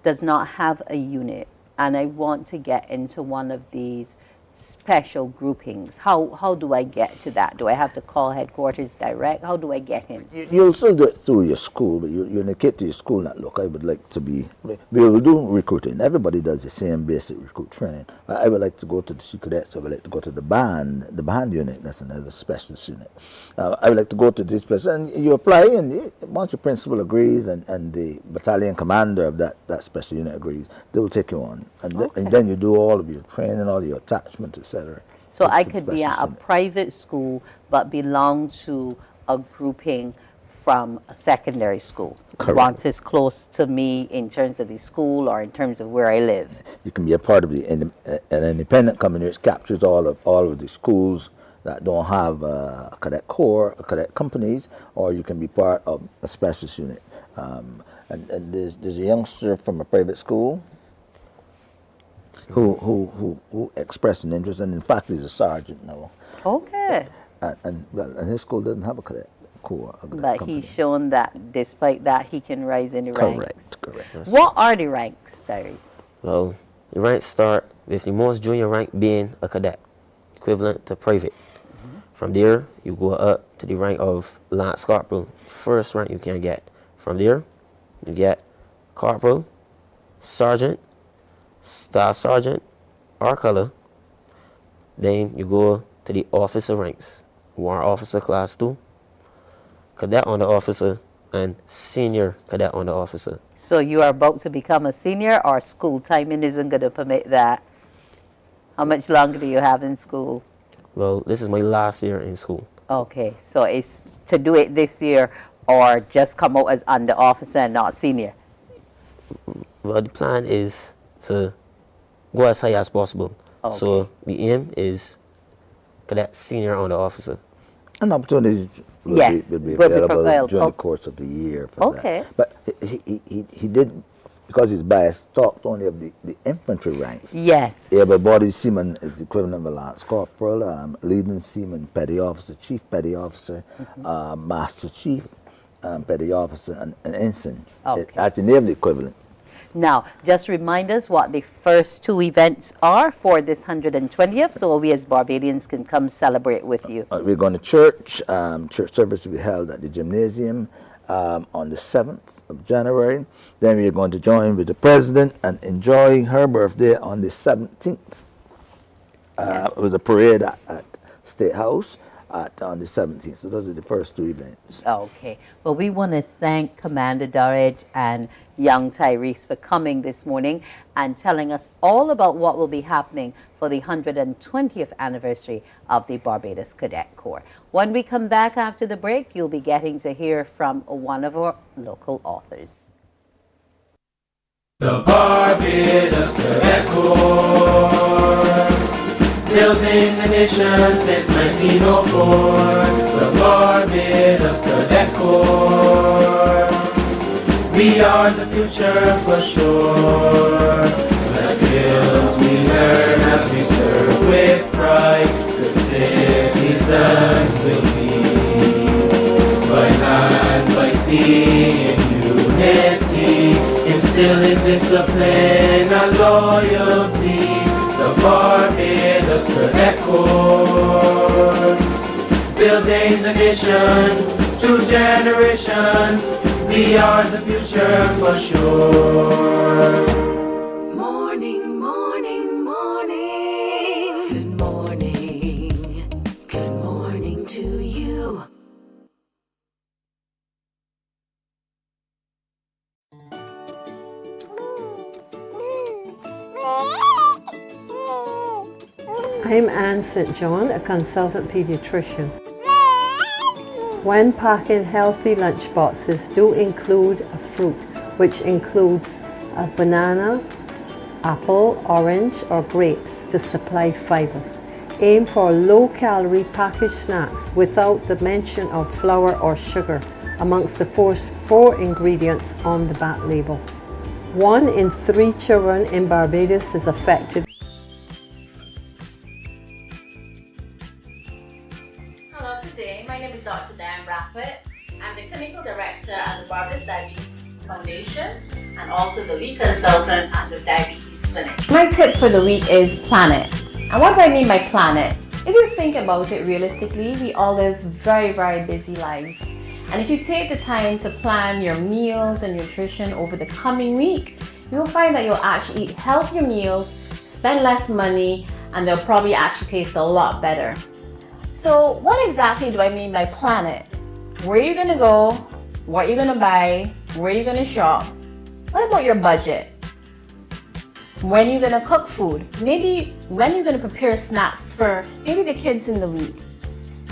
does not have a unit and I want to get into one of these special groupings, how do I get to that? Do I have to call headquarters direct? How do I get in? You'll still do it through your school, but you indicate to your school that, look, I would like to be, we will do recruiting. Everybody does the same basic recruit training. I would like to go to the sea cadets. I would like to go to the band unit. That's another specialist unit. I would like to go to this place, and you apply, and once your principal agrees and the battalion commander of that special unit agrees, they will take you on. And then you do all of your training, all your attachments, etc. So I could be at a private school but belong to a grouping from a secondary school. Correct. Once it's close to me in terms of the school or in terms of where I live. You can be a part of an independent company which captures all of the schools that don't have a cadet corps, cadet companies, or you can be part of a specialist unit. And there's a youngster from a private school who expressed an interest, and in fact he's a sergeant now. Okay. And his school doesn't have a cadet corps. But he's shown that despite that he can rise in the ranks. Correct. What are the ranks, Cyrus? Well, the ranks start with the most junior rank being a cadet, equivalent to private. From there, you go up to the rank of Lance Corporal, first rank you can get. From there, you get Corporal, Sergeant, Staff Sergeant, or Color. Then you go to the officer ranks, Warrant Officer Class 2, Cadet Under Officer, and Senior Cadet Under Officer. So you are about to become a senior, or school timing isn't going to permit that? How much longer do you have in school? Well, this is my last year in school. Okay, so it's to do it this year or just come out as under officer and not senior? Well, the plan is to go as high as possible. Okay. So the aim is cadet senior under officer. And opportunities will be available during the course of the year for that. But he did, because he's biased, talked only of the infantry ranks. Yes. Able-bodied seaman is the equivalent of a lance corporal, leading seaman, petty officer, chief petty officer, master chief, petty officer, and ensign. That's the naval equivalent. Now, just remind us what the first two events are for this 120th, so we as Barbadians can come celebrate with you. We're going to church. Church service will be held at the gymnasium on the 7th of January. Then we're going to join with the president and enjoy her birthday on the 17th. With a parade at State House on the 17th. So those are the first two events. Okay. Well, we want to thank Commander Dorridge and young Tyrese for coming this morning and telling us all about what will be happening for the 120th anniversary of the Barbados Cadet Corps. When we come back after the break, you'll be getting to hear from one of our local authors. The Barbados Cadet Corps, building the nation since 1904. The Barbados Cadet Corps, we are the future for sure. The skills we learn as we serve with pride, good citizens will be. By land, by sea, in unity, instilling discipline and loyalty. The Barbados Cadet Corps, building the nation through generations. We are the future for sure. Morning, morning, morning. Good morning. Good morning to you. I'm Anne St. John, a consultant pediatrician. When packing healthy lunch boxes, do include a fruit, which includes a banana, apple, orange, or grapes to supply fiber. Aim for low-calorie packaged snacks without the mention of flour or sugar amongst the first 4 ingredients on the back label. 1 in 3 children in Barbados is affected. Hello, today my name is Dr. Diane Brackett. I'm the Clinical Director at the Barbados Diabetes Foundation and also the lead consultant at the Diabetes Clinic. My tip for the week is plan it. And what do I mean by plan it? If you think about it realistically, we all live very, very busy lives. And if you take the time to plan your meals and nutrition over the coming week, you'll find that you'll actually eat healthier meals, spend less money, and they'll probably actually taste a lot better. So what exactly do I mean by plan it? Where are you gonna go? What you're gonna buy? Where you're gonna shop? What about your budget? When you're gonna cook food? Maybe when you're gonna prepare snacks for maybe the kids in the week.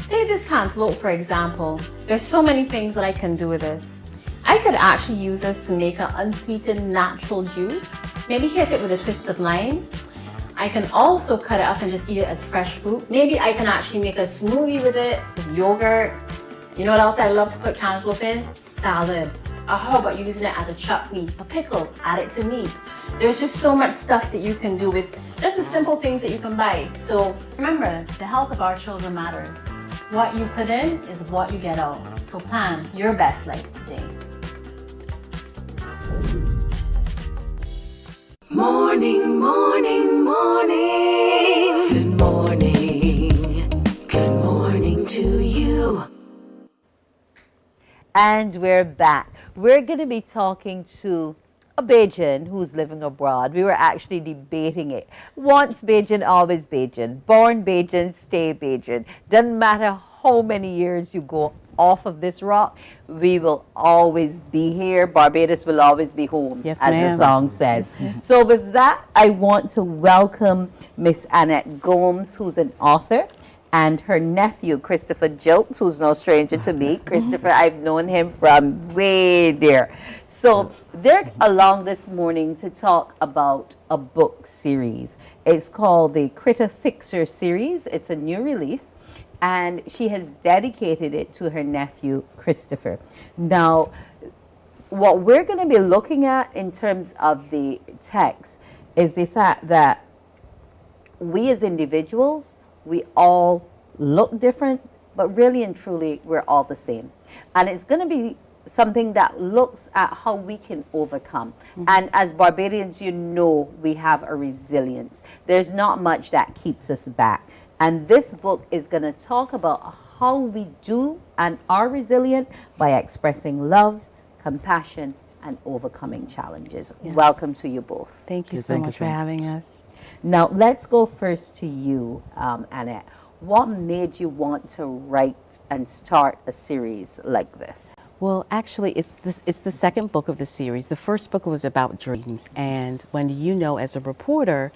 Take this cantaloupe for example. There's so many things that I can do with this. I could actually use this to make an unsweetened natural juice. Maybe hit it with a twist of lime. I can also cut it up and just eat it as fresh fruit. Maybe I can actually make a smoothie with it, with yogurt. You know what else I love to put cantaloupe in? Salad. Or how about using it as a chutney, a pickle, add it to meats. There's just so much stuff that you can do with just the simple things that you can buy. So remember, the health of our children matters. What you put in is what you get out. So plan your best life today. Morning, morning, morning. Good morning. Good morning to you. And we're back. We're going to be talking to a Bajan who's living abroad. We were actually debating it. Once Bajan, always Bajan. Born Bajan, stay Bajan. Doesn't matter how many years you go off of this rock, we will always be here. Barbados will always be home, yes, as the song says. So with that, I want to welcome Miss Annette Gomes, who's an author, and her nephew, Christopher Jilks, who's no stranger to me. Christopher, I've known him from way there. So they're along this morning to talk about a book series. It's called the Critter Fixer series. It's a new release, and she has dedicated it to her nephew, Christopher. Now, what we're going to be looking at in terms of the text is the fact that we as individuals, we all look different, but really and truly, we're all the same. And it's going to be something that looks at how we can overcome. And as Barbadians, you know, we have a resilience. There's not much that keeps us back. And this book is going to talk about how we do and are resilient by expressing love, compassion, and overcoming challenges. Yeah. Welcome to you both. Thank you so much for having us. Now, let's go first to you, Annette. What made you want to write and start a series like this? Well, actually, it's the second book of the series. The first book was about dreams. And when you know, as a reporter,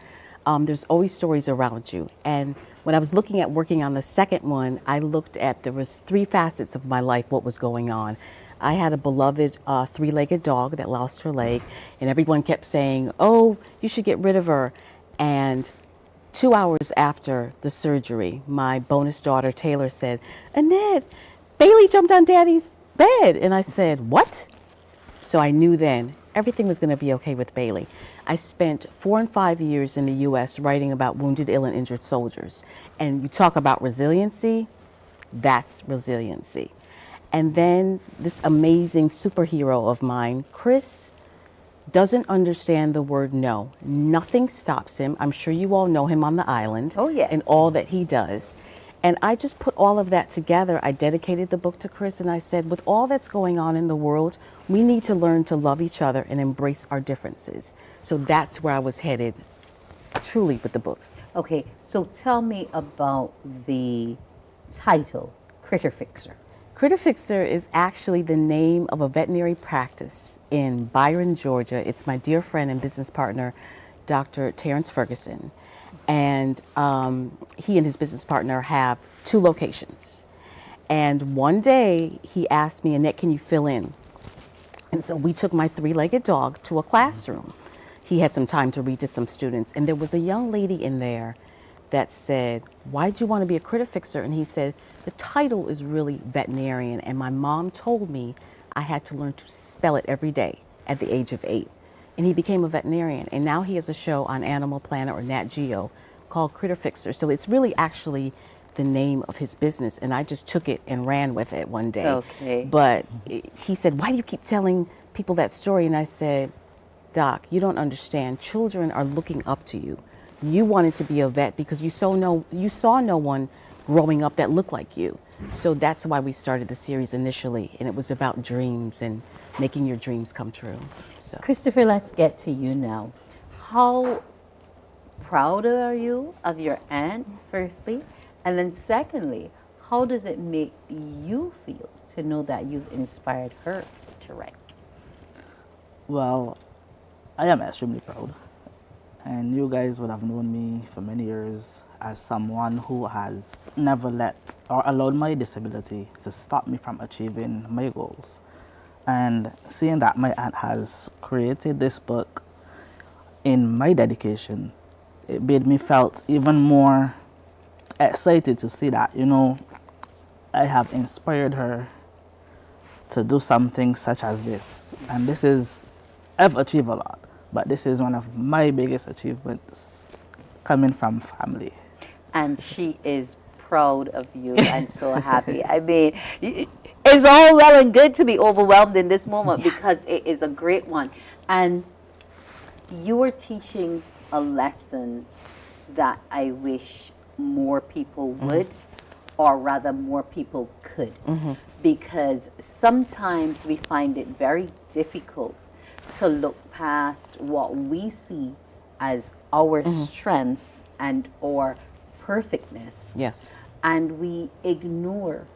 there's always stories around you. And when I was looking at working on the second one, I looked at, there was 3 facets of my life, what was going on. I had a beloved 3-legged dog that lost her leg, and everyone kept saying, oh, you should get rid of her. And 2 hours after the surgery, my bonus daughter, Taylor, said, Annette, Bailey jumped on Daddy's bed. And I said, what? So I knew then everything was going to be okay with Bailey. I spent 4 and 5 years in the U.S. writing about wounded, ill, and injured soldiers. And you talk about resiliency, that's resiliency. And then this amazing superhero of mine, Chris, doesn't understand the word no. Nothing stops him. I'm sure you all know him on the island. Oh, yes. And all that he does. And I just put all of that together. I dedicated the book to Chris, and I said, with all that's going on in the world, we need to learn to love each other and embrace our differences. So that's where I was headed, truly, with the book. Okay, so tell me about the title, Critter Fixer. Critter Fixer is actually the name of a veterinary practice in Byron, Georgia. It's my dear friend and business partner, Dr. Terrence Ferguson. And he and his business partner have 2 locations. And one day he asked me, Annette, can you fill in? And so we took my 3-legged dog to a classroom. He had some time to read to some students. And there was a young lady in there that said, why'd you want to be a critter fixer? And he said, the title is really veterinarian, and my mom told me I had to learn to spell it every day at the age of 8. And he became a veterinarian, and now he has a show on Animal Planet or Nat Geo called Critter Fixer. So it's really actually the name of his business, and I just took it and ran with it one day. Okay. But he said, why do you keep telling people that story? And I said, Doc, you don't understand. Children are looking up to you. You wanted to be a vet because you saw no one growing up that looked like you. So that's why we started the series initially, and it was about dreams and making your dreams come true. So, Christopher, let's get to you now. How proud are you of your aunt, firstly? And then secondly, how does it make you feel to know that you've inspired her to write? Well, I am extremely proud. And you guys would have known me for many years as someone who has never let or allowed my disability to stop me from achieving my goals. And seeing that my aunt has created this book in my dedication, it made me felt even more excited to see that, you know, I have inspired her to do something such as this. And this is, I've achieved a lot, but this is one of my biggest achievements coming from family. And she is proud of you and so happy. I mean, it's all well and good to be overwhelmed in this moment because it is a great one. And you are teaching a lesson that I wish more people would, or rather more people could. Because sometimes we find it very difficult to look past what we see as our strengths and or perfectness. Yes. And we ignore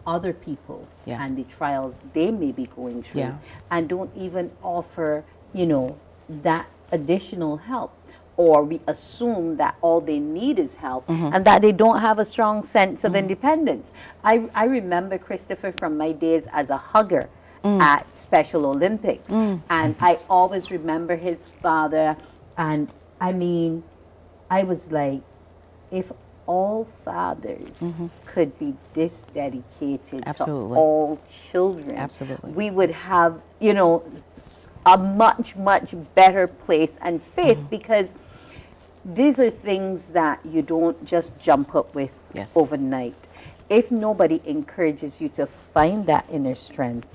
other people and the trials they may be going through and don't even offer, you know, that additional help. Or we assume that all they need is help and that they don't have a strong sense of independence. I remember Christopher from my days as a hugger at Special Olympics. And I always remember his father. And I mean, I was like, if all fathers could be this dedicated to all children, we would have, you know, a much, much better place and space because these are things that you don't just jump up with overnight. If nobody encourages you to find that inner strength,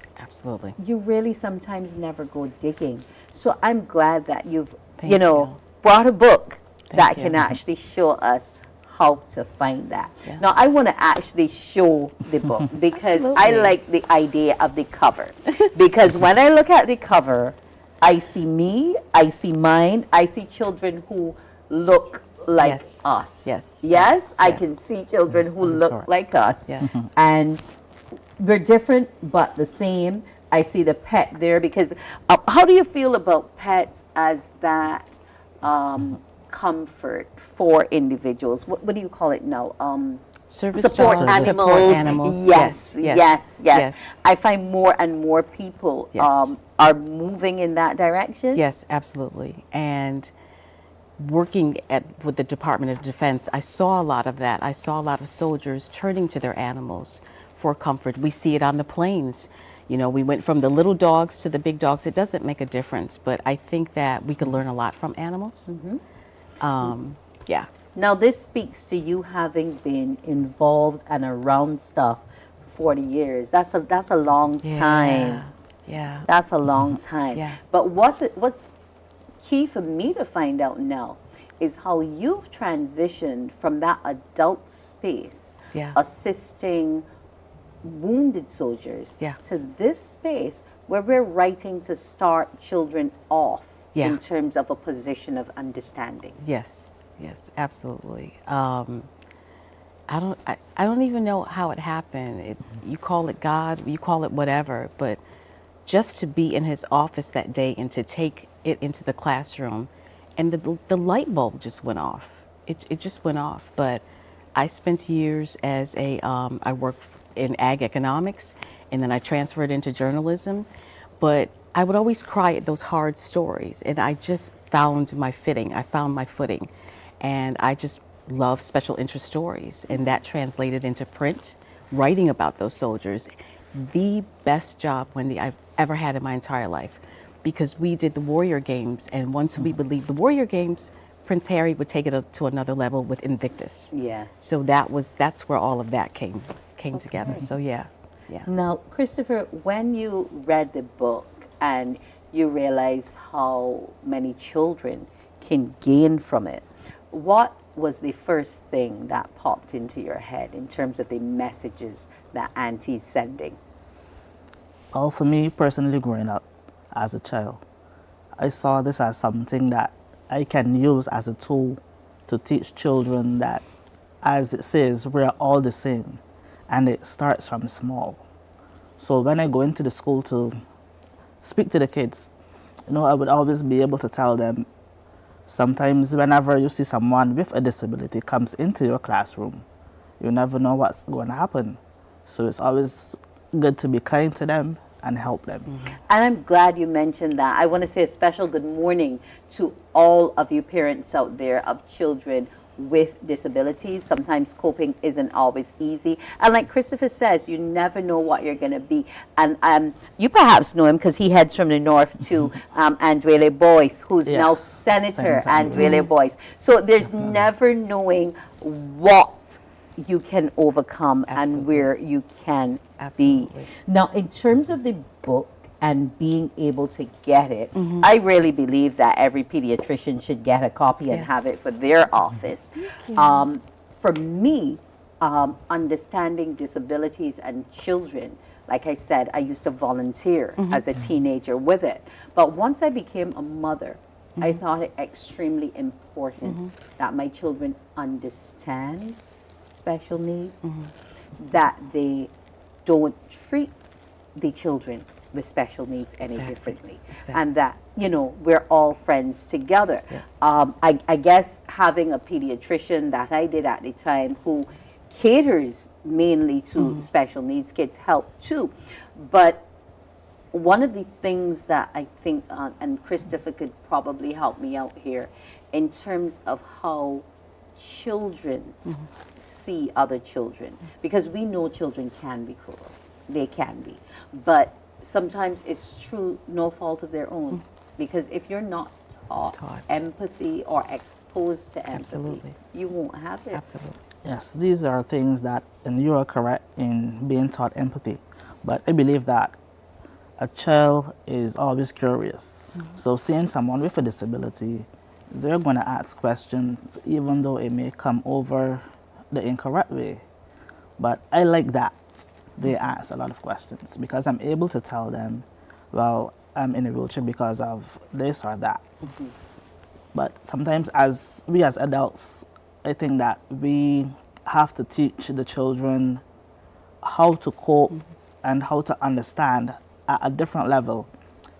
you really sometimes never go digging. So I'm glad that you've, you know, brought a book that can actually show us how to find that. Now, I want to actually show the book because I like the idea of the cover. Because when I look at the cover, I see me, I see mine, I see children who look like us. Yes, I can see children who look like us. And we're different but the same. I see the pet there because how do you feel about pets as that comfort for individuals? What do you call it now? Support animals. Yes. I find more and more people are moving in that direction. Yes, absolutely. And working with the Department of Defense, I saw a lot of that. I saw a lot of soldiers turning to their animals for comfort. We see it on the planes. You know, we went from the little dogs to the big dogs. It doesn't make a difference, but I think that we could learn a lot from animals. Now, this speaks to you having been involved and around stuff for 40 years. That's a long time. That's a long time. But what's key for me to find out now is how you've transitioned from that adult space, assisting wounded soldiers, to this space where we're writing to start children off in terms of a position of understanding. Yes, absolutely. I don't even know how it happened. It's, you call it God, you call it whatever, but just to be in his office that day and to take it into the classroom, and the light bulb just went off. It just went off. But I spent years as I worked in ag economics, and then I transferred into journalism. But I would always cry at those hard stories, and I just found my footing. I found my footing, and I just love special interest stories, and that translated into print, writing about those soldiers. The best job, Wendy, I've ever had in my entire life, because we did the Warrior Games, and once we believed the Warrior Games, Prince Harry would take it to another level with Invictus. Yes. So that's where all of that came together. So yeah. Now, Christopher, when you read the book and you realized how many children can gain from it, what was the first thing that popped into your head in terms of the messages that Auntie's sending? Well, for me personally, growing up as a child, I saw this as something that I can use as a tool to teach children that, as it says, we're all the same, and it starts from small. So when I go into the school to speak to the kids, I would always be able to tell them, sometimes whenever you see someone with a disability comes into your classroom, you never know what's going to happen. So it's always good to be kind to them and help them. And I'm glad you mentioned that. I want to say a special good morning to all of you parents out there of children with disabilities. Sometimes coping isn't always easy. And like Christopher says, you never know what you're going to be. And you perhaps know him because he heads from the north to Andwele Boyce, who's now Senator Andwele Boyce. So there's never knowing what you can overcome and where you can be. Now, in terms of the book and being able to get it, I really believe that every pediatrician should get a copy and have it for their office. For me, understanding disabilities and children, like I said, I used to volunteer as a teenager with it. But once I became a mother, I thought it extremely important that my children understand special needs, that they don't treat the children with special needs any differently, and that we're all friends together. I guess having a pediatrician that I did at the time who caters mainly to special needs kids helped too. But one of the things that I think, and Christopher could probably help me out here, in terms of how children see other children, because we know children can be cruel, they can be, but sometimes it's through no fault of their own, because if you're not taught empathy or exposed to empathy, you won't have it. Yes, these are things that, and you are correct in being taught empathy, but I believe that a child is always curious. So seeing someone with a disability, they're going to ask questions even though it may come over the incorrect way. But I like that they ask a lot of questions, because I'm able to tell them, well, I'm in a wheelchair because of this or that. But sometimes as adults, I think that we have to teach the children how to cope and how to understand at a different level.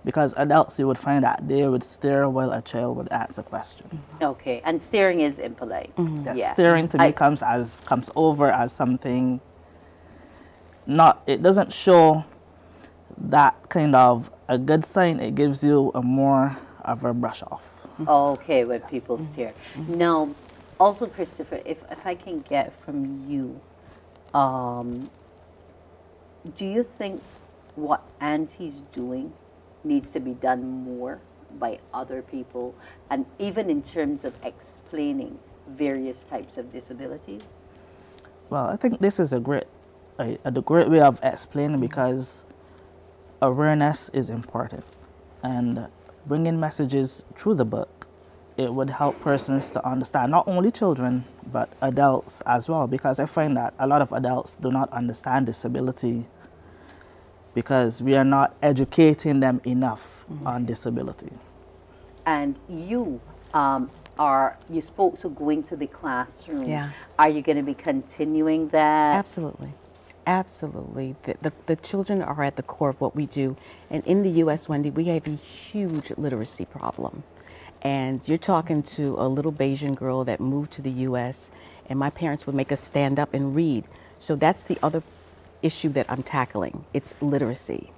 Because adults, you would find that they would stare while a child would ask a question. Okay, and staring is impolite. Yes, staring to me comes over as something it doesn't show that kind of a good sign. It gives you a more of a brush off. Okay, when people stare. Now, also Christopher, if I can get from you, do you think what Auntie's doing needs to be done more by other people, and even in terms of explaining various types of disabilities? Well, I think this is a great way of explaining, because awareness is important, and bringing messages through the book, it would help persons to understand, not only children but adults as well, because I find that a lot of adults do not understand disability because we are not educating them enough on disability. And you you spoke to going to the classroom. Yeah. Are you going to be continuing that? Absolutely. Absolutely. The children are at the core of what we do. And in the U.S., Wendy, we have a huge literacy problem. And you're talking to a little Bayesian girl that moved to the U.S., and my parents would make us stand up and read. So that's the other issue that I'm tackling. It's literacy.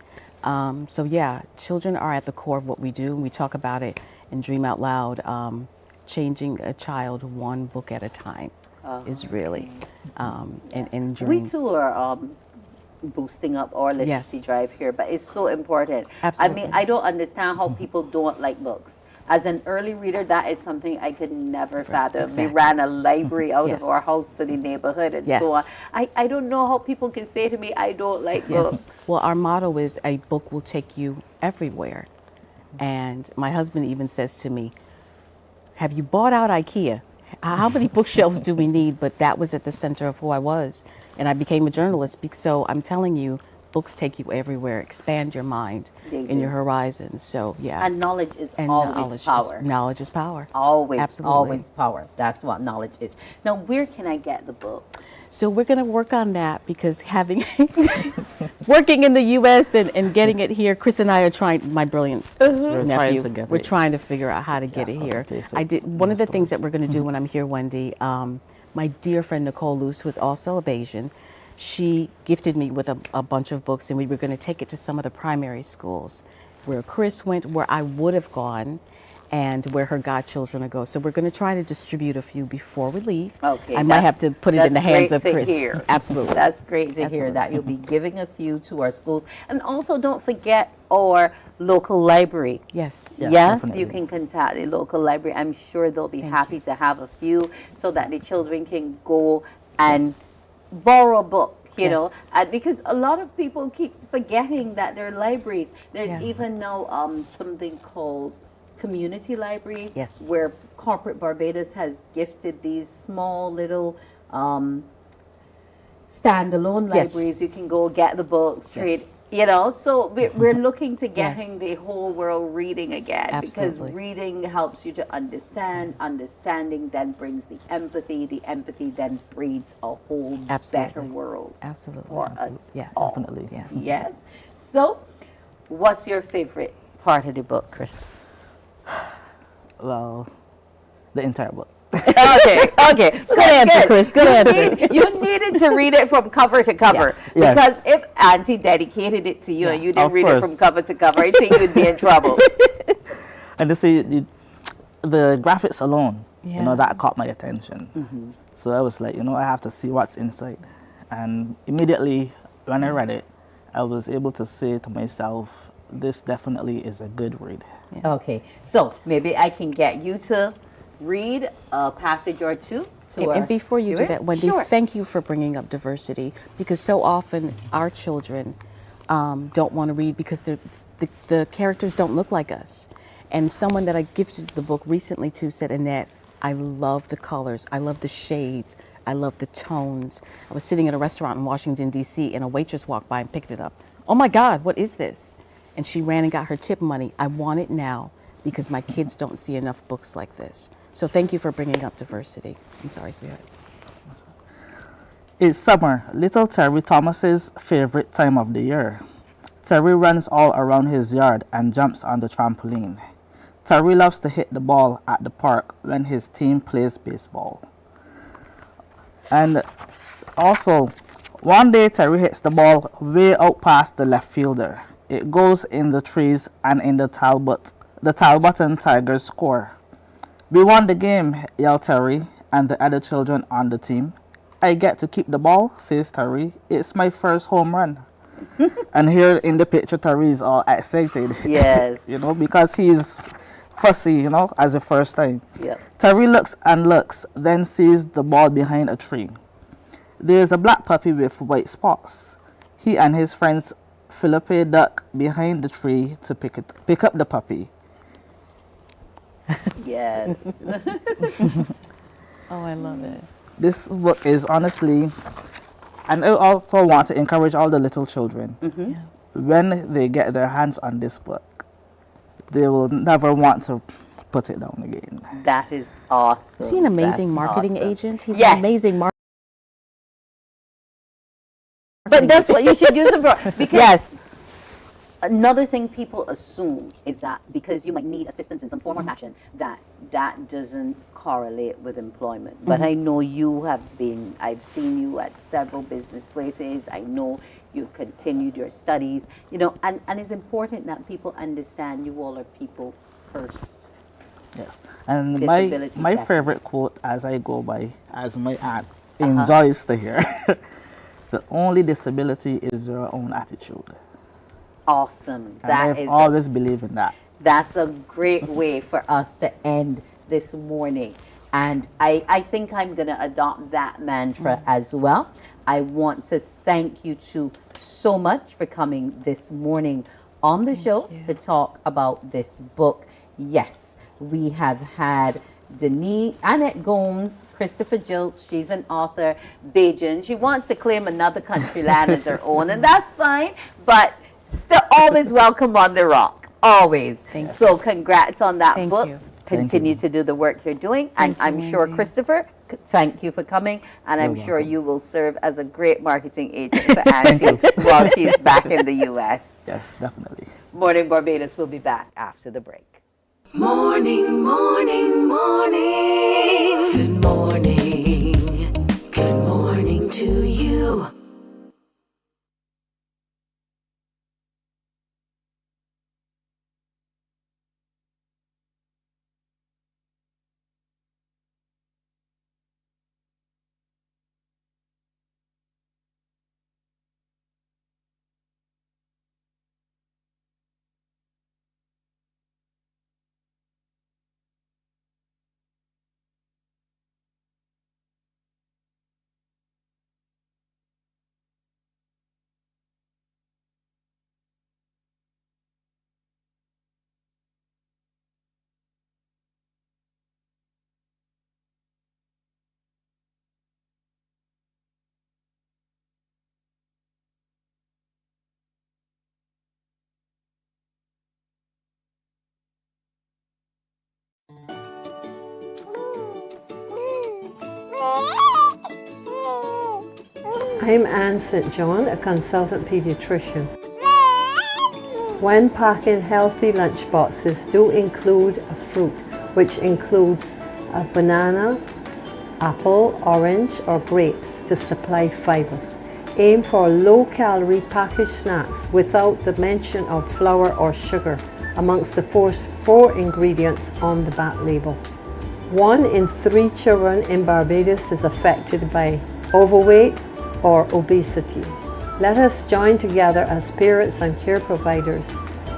So yeah, children are at the core of what we do. We talk about it in Dream Out Loud. changing a child one book at a time is really, and We dreams. too are boosting up our literacy drive here, but it's so important. Absolutely. I mean, I don't understand how people don't like books. As an early reader, that is something I could never fathom. Exactly. We ran a library out Yes. of our house for the neighborhood and Yes. so on. I don't know how people can say to me, I don't like books. Well, our motto is a book will take you everywhere. And my husband even says to me, have you bought out IKEA? How many bookshelves do we need? But that was at the center of who I was. And I became a journalist. So I'm telling you, books take you everywhere, expand your mind and your horizons. So, yeah. And knowledge is always power. Knowledge is power. Always, Absolutely. always power. That's what knowledge is. Now, where can I get the book? So we're going to work on that because having working in the U.S. and getting it here, Chris and I are trying. My brilliant nephew, we're trying to figure out how to get it here. I did one of the things that we're going to do when I'm here, Wendy. My dear friend Nicole Luce, who is also a Bayesian, she gifted me with a bunch of books, and we were going to take it to some of the primary schools where Chris went, where I would have gone, and where her godchildren go. So we're going to try to distribute a few before we leave. Okay, I might have to put it in the hands of Chris. Hear. Absolutely. That's great to hear that you'll be giving a few to our schools. And also don't forget our local library. Yes. Yes, you can contact the local library. I'm sure they'll be happy to have a few so that the children can go and borrow a book. You know, because a lot of people keep forgetting that there are libraries. There's even now something called community libraries, where Corporate Barbados has gifted these small little standalone libraries. You can go get the books, trade, you know. So we're looking to getting the whole world reading again, because reading helps you to understand. Understanding then brings the empathy then breeds a whole better world for us. Yes, all. definitely. Yes. Yes. So, what's your favorite part of the book, Chris? Well, the entire book. Okay. Good answer, Chris. Good answer. You needed to read it from cover to cover. Yeah. Because if Auntie dedicated it to you and you didn't read it from cover to cover, I think you'd be in trouble. And to see the graphics alone, you know, that caught my attention. So I was like, you know, I have to see what's inside. And immediately when I read it, I was able to say to myself, this definitely is a good read. Okay, so maybe I can get you to read a passage or two to our And before you do viewers? that, Wendy, Sure. thank you for bringing up diversity, because so often our children don't want to read because the characters don't look like us. And someone that I gifted the book recently to said, Annette, I love the colors, I love the shades, I love the tones. I was sitting at a restaurant in Washington, D.C., and a waitress walked by and picked it up. Oh my God, what is this? And she ran and got her tip money. I want it now because my kids don't see enough books like this. So thank you for bringing up diversity. I'm sorry, sweetheart. It's summer, little Terry Thomas's favorite time of the year. Terry runs all around his yard and jumps on the trampoline. Terry loves to hit the ball at the park when his team plays baseball. And also, one day Terry hits the ball way out past the left fielder. It goes in the trees and in the Talbotton Tigers score. We won the game, yelled Terry and the other children on the team. I get to keep the ball, says Terry. It's my first home run. And here in the picture, Terry is all excited. Yes. You know, because he's fussy, you know, as the first time. Yep. Terry looks and looks, then sees the ball behind a tree. There's a black puppy with white spots. He and his friends Philippe duck behind the tree to pick up the puppy. Yes. Oh, I love it. This book is honestly, and I also want to encourage all the little children. When they get their hands on this book, they will never want to put it down again. That is awesome. Is he an amazing That's marketing awesome. agent? He's Yes. an amazing marketing. But that's what you should use it for. Because another thing people assume is that because you might need assistance in some form or fashion, that doesn't correlate with employment. But I know you have been, I've seen you at several business places. I know you've continued your studies, you know, and it's important that people understand you all are people first. Yes, and Disability my sector. favorite quote as I go by, as my aunt enjoys to hear, the only disability is your own attitude. Awesome. And I've always believed in that. That's a great way for us to end this morning. And I think I'm going to adopt that mantra as well. I want to thank you two so much for coming this morning on the show to talk about this book. Yes, we have had Denise, Annette Gomes, Christopher Jilts, she's an author, Bajan. She wants to claim another country land as her own, and that's fine, but still always welcome on the rock, always. So congrats on that book. Continue to do the work you're doing, and I'm sure, Christopher, thank you for coming, and I'm sure you will serve as a great marketing agent for Auntie while she's back in the U.S. Yes, definitely. Morning Barbados will be back after the break. Morning, morning, morning. Good morning. Good morning to you. I'm Anne St. John, a consultant pediatrician. When packing healthy lunch boxes, do include a fruit, which includes a banana, apple, orange, or grapes to supply fiber. Aim for low-calorie packaged snacks without the mention of flour or sugar amongst the four ingredients on the back label. 1 in 3 children in Barbados is affected by overweight or obesity. Let us join together as parents and care providers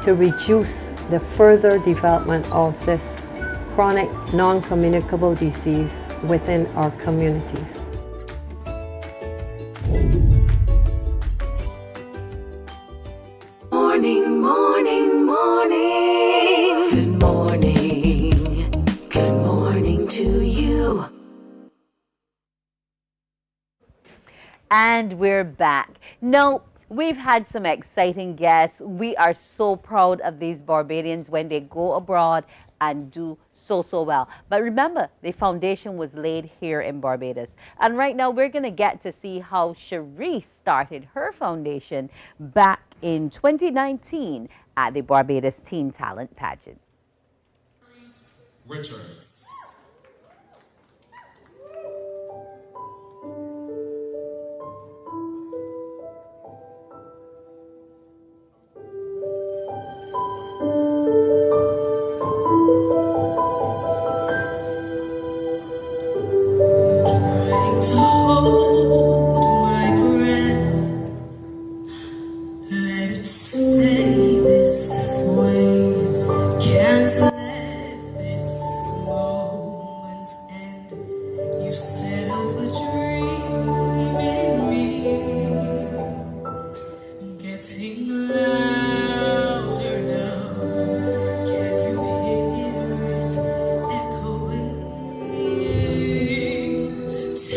to reduce the further development of this chronic non-communicable disease within our communities. Morning, morning, morning. Good morning. Good morning to you. And we're back. Now, we've had some exciting guests. We are so proud of these Barbadians when they go abroad and do so well. But remember, the foundation was laid here in Barbados. And right now, we're going to get to see how Cherise started her foundation back in 2019 at the Barbados Teen Talent Pageant. Richards.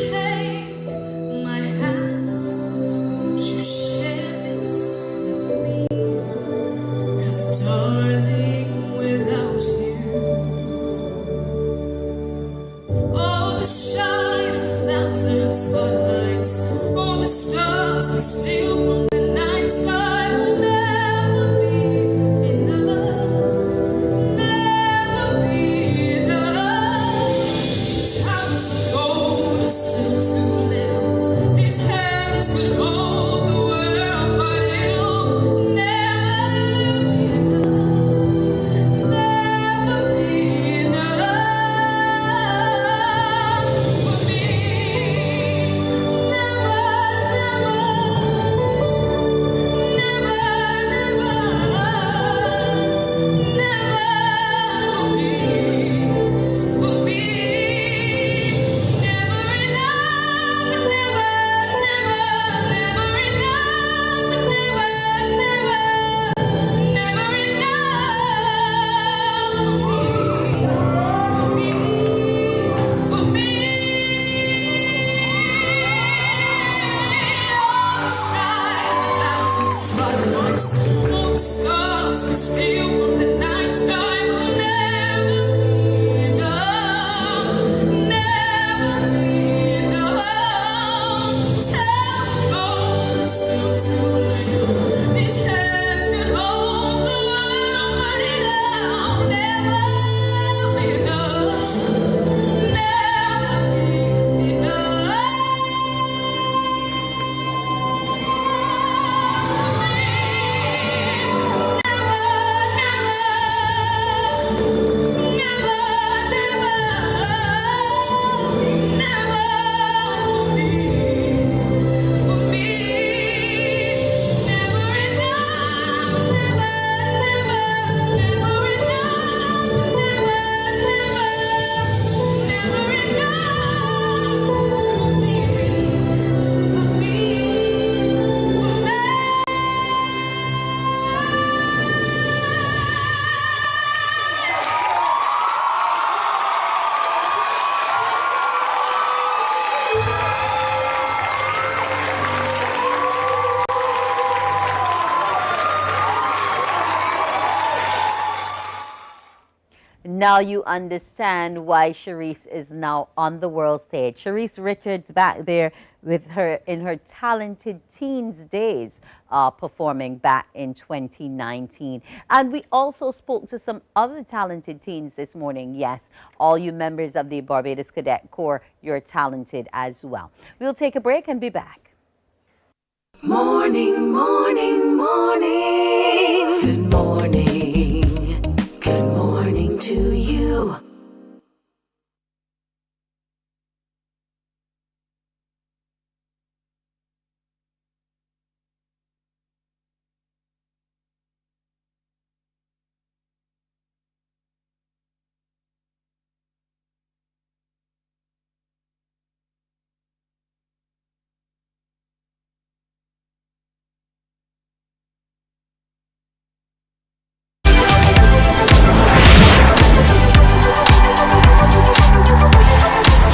Take Now you understand why Sharice is now on the world stage. Sharice Richards back there with her in her talented teens days, performing back in 2019. And we also spoke to some other talented teens this morning. Yes, all you members of the Barbados Cadet Corps, you're talented as well. We'll take a break and be back. Morning, morning, morning. Good morning. Good morning to you.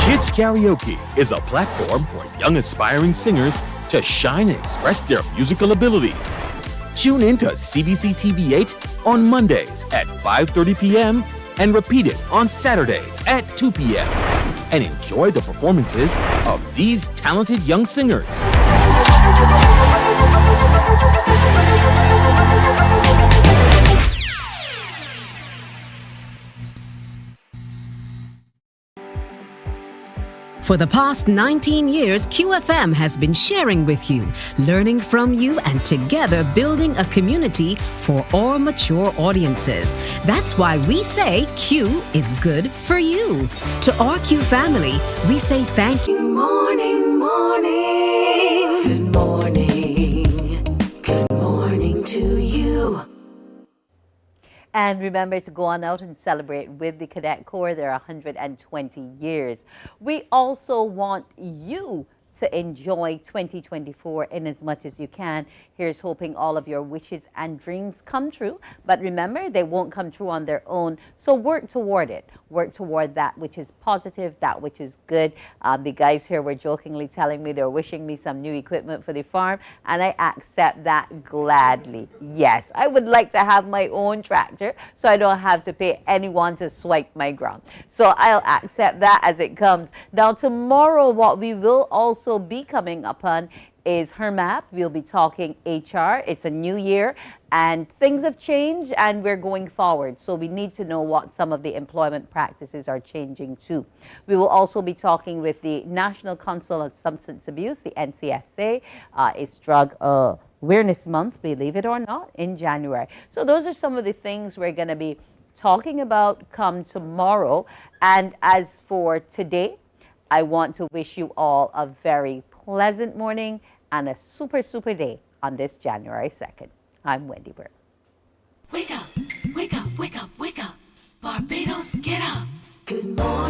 Kids Karaoke is a platform for young aspiring singers to shine and express their musical abilities. Tune in to CBC TV 8 on Mondays at 5:30 p.m. and repeat it on Saturdays at 2 p.m. and enjoy the performances of these talented young singers. For the past 19 years, QFM has been sharing with you, learning from you, and together building a community for all mature audiences. That's why we say Q is good for you. To our Q family, we say thank you. Morning, morning. Good morning. Good morning to you. And remember to go on out and celebrate with the Cadet Corps their 120 years. We also want you to enjoy 2024 in as much as you can. Here's hoping all of your wishes and dreams come true. But remember, they won't come true on their own. So work toward it. Work toward that which is positive, that which is good. The guys here were jokingly telling me they're wishing me some new equipment for the farm, and I accept that gladly. Yes, I would like to have my own tractor so I don't have to pay anyone to swipe my ground. So I'll accept that as it comes. Now tomorrow, what we will also be coming upon is her map. We'll be talking HR. It's a new year and things have changed and we're going forward. So we need to know what some of the employment practices are changing too. We will also be talking with the National Council on Substance Abuse, the NCSA. It's Drug Awareness Month, believe it or not, in January. So those are some of the things we're going to be talking about come tomorrow. And as for today, I want to wish you all a very pleasant morning and a super day on this January 2nd. I'm Wendy Burke. Wake up, wake up, wake up, wake up. Barbados, get up. Good morning.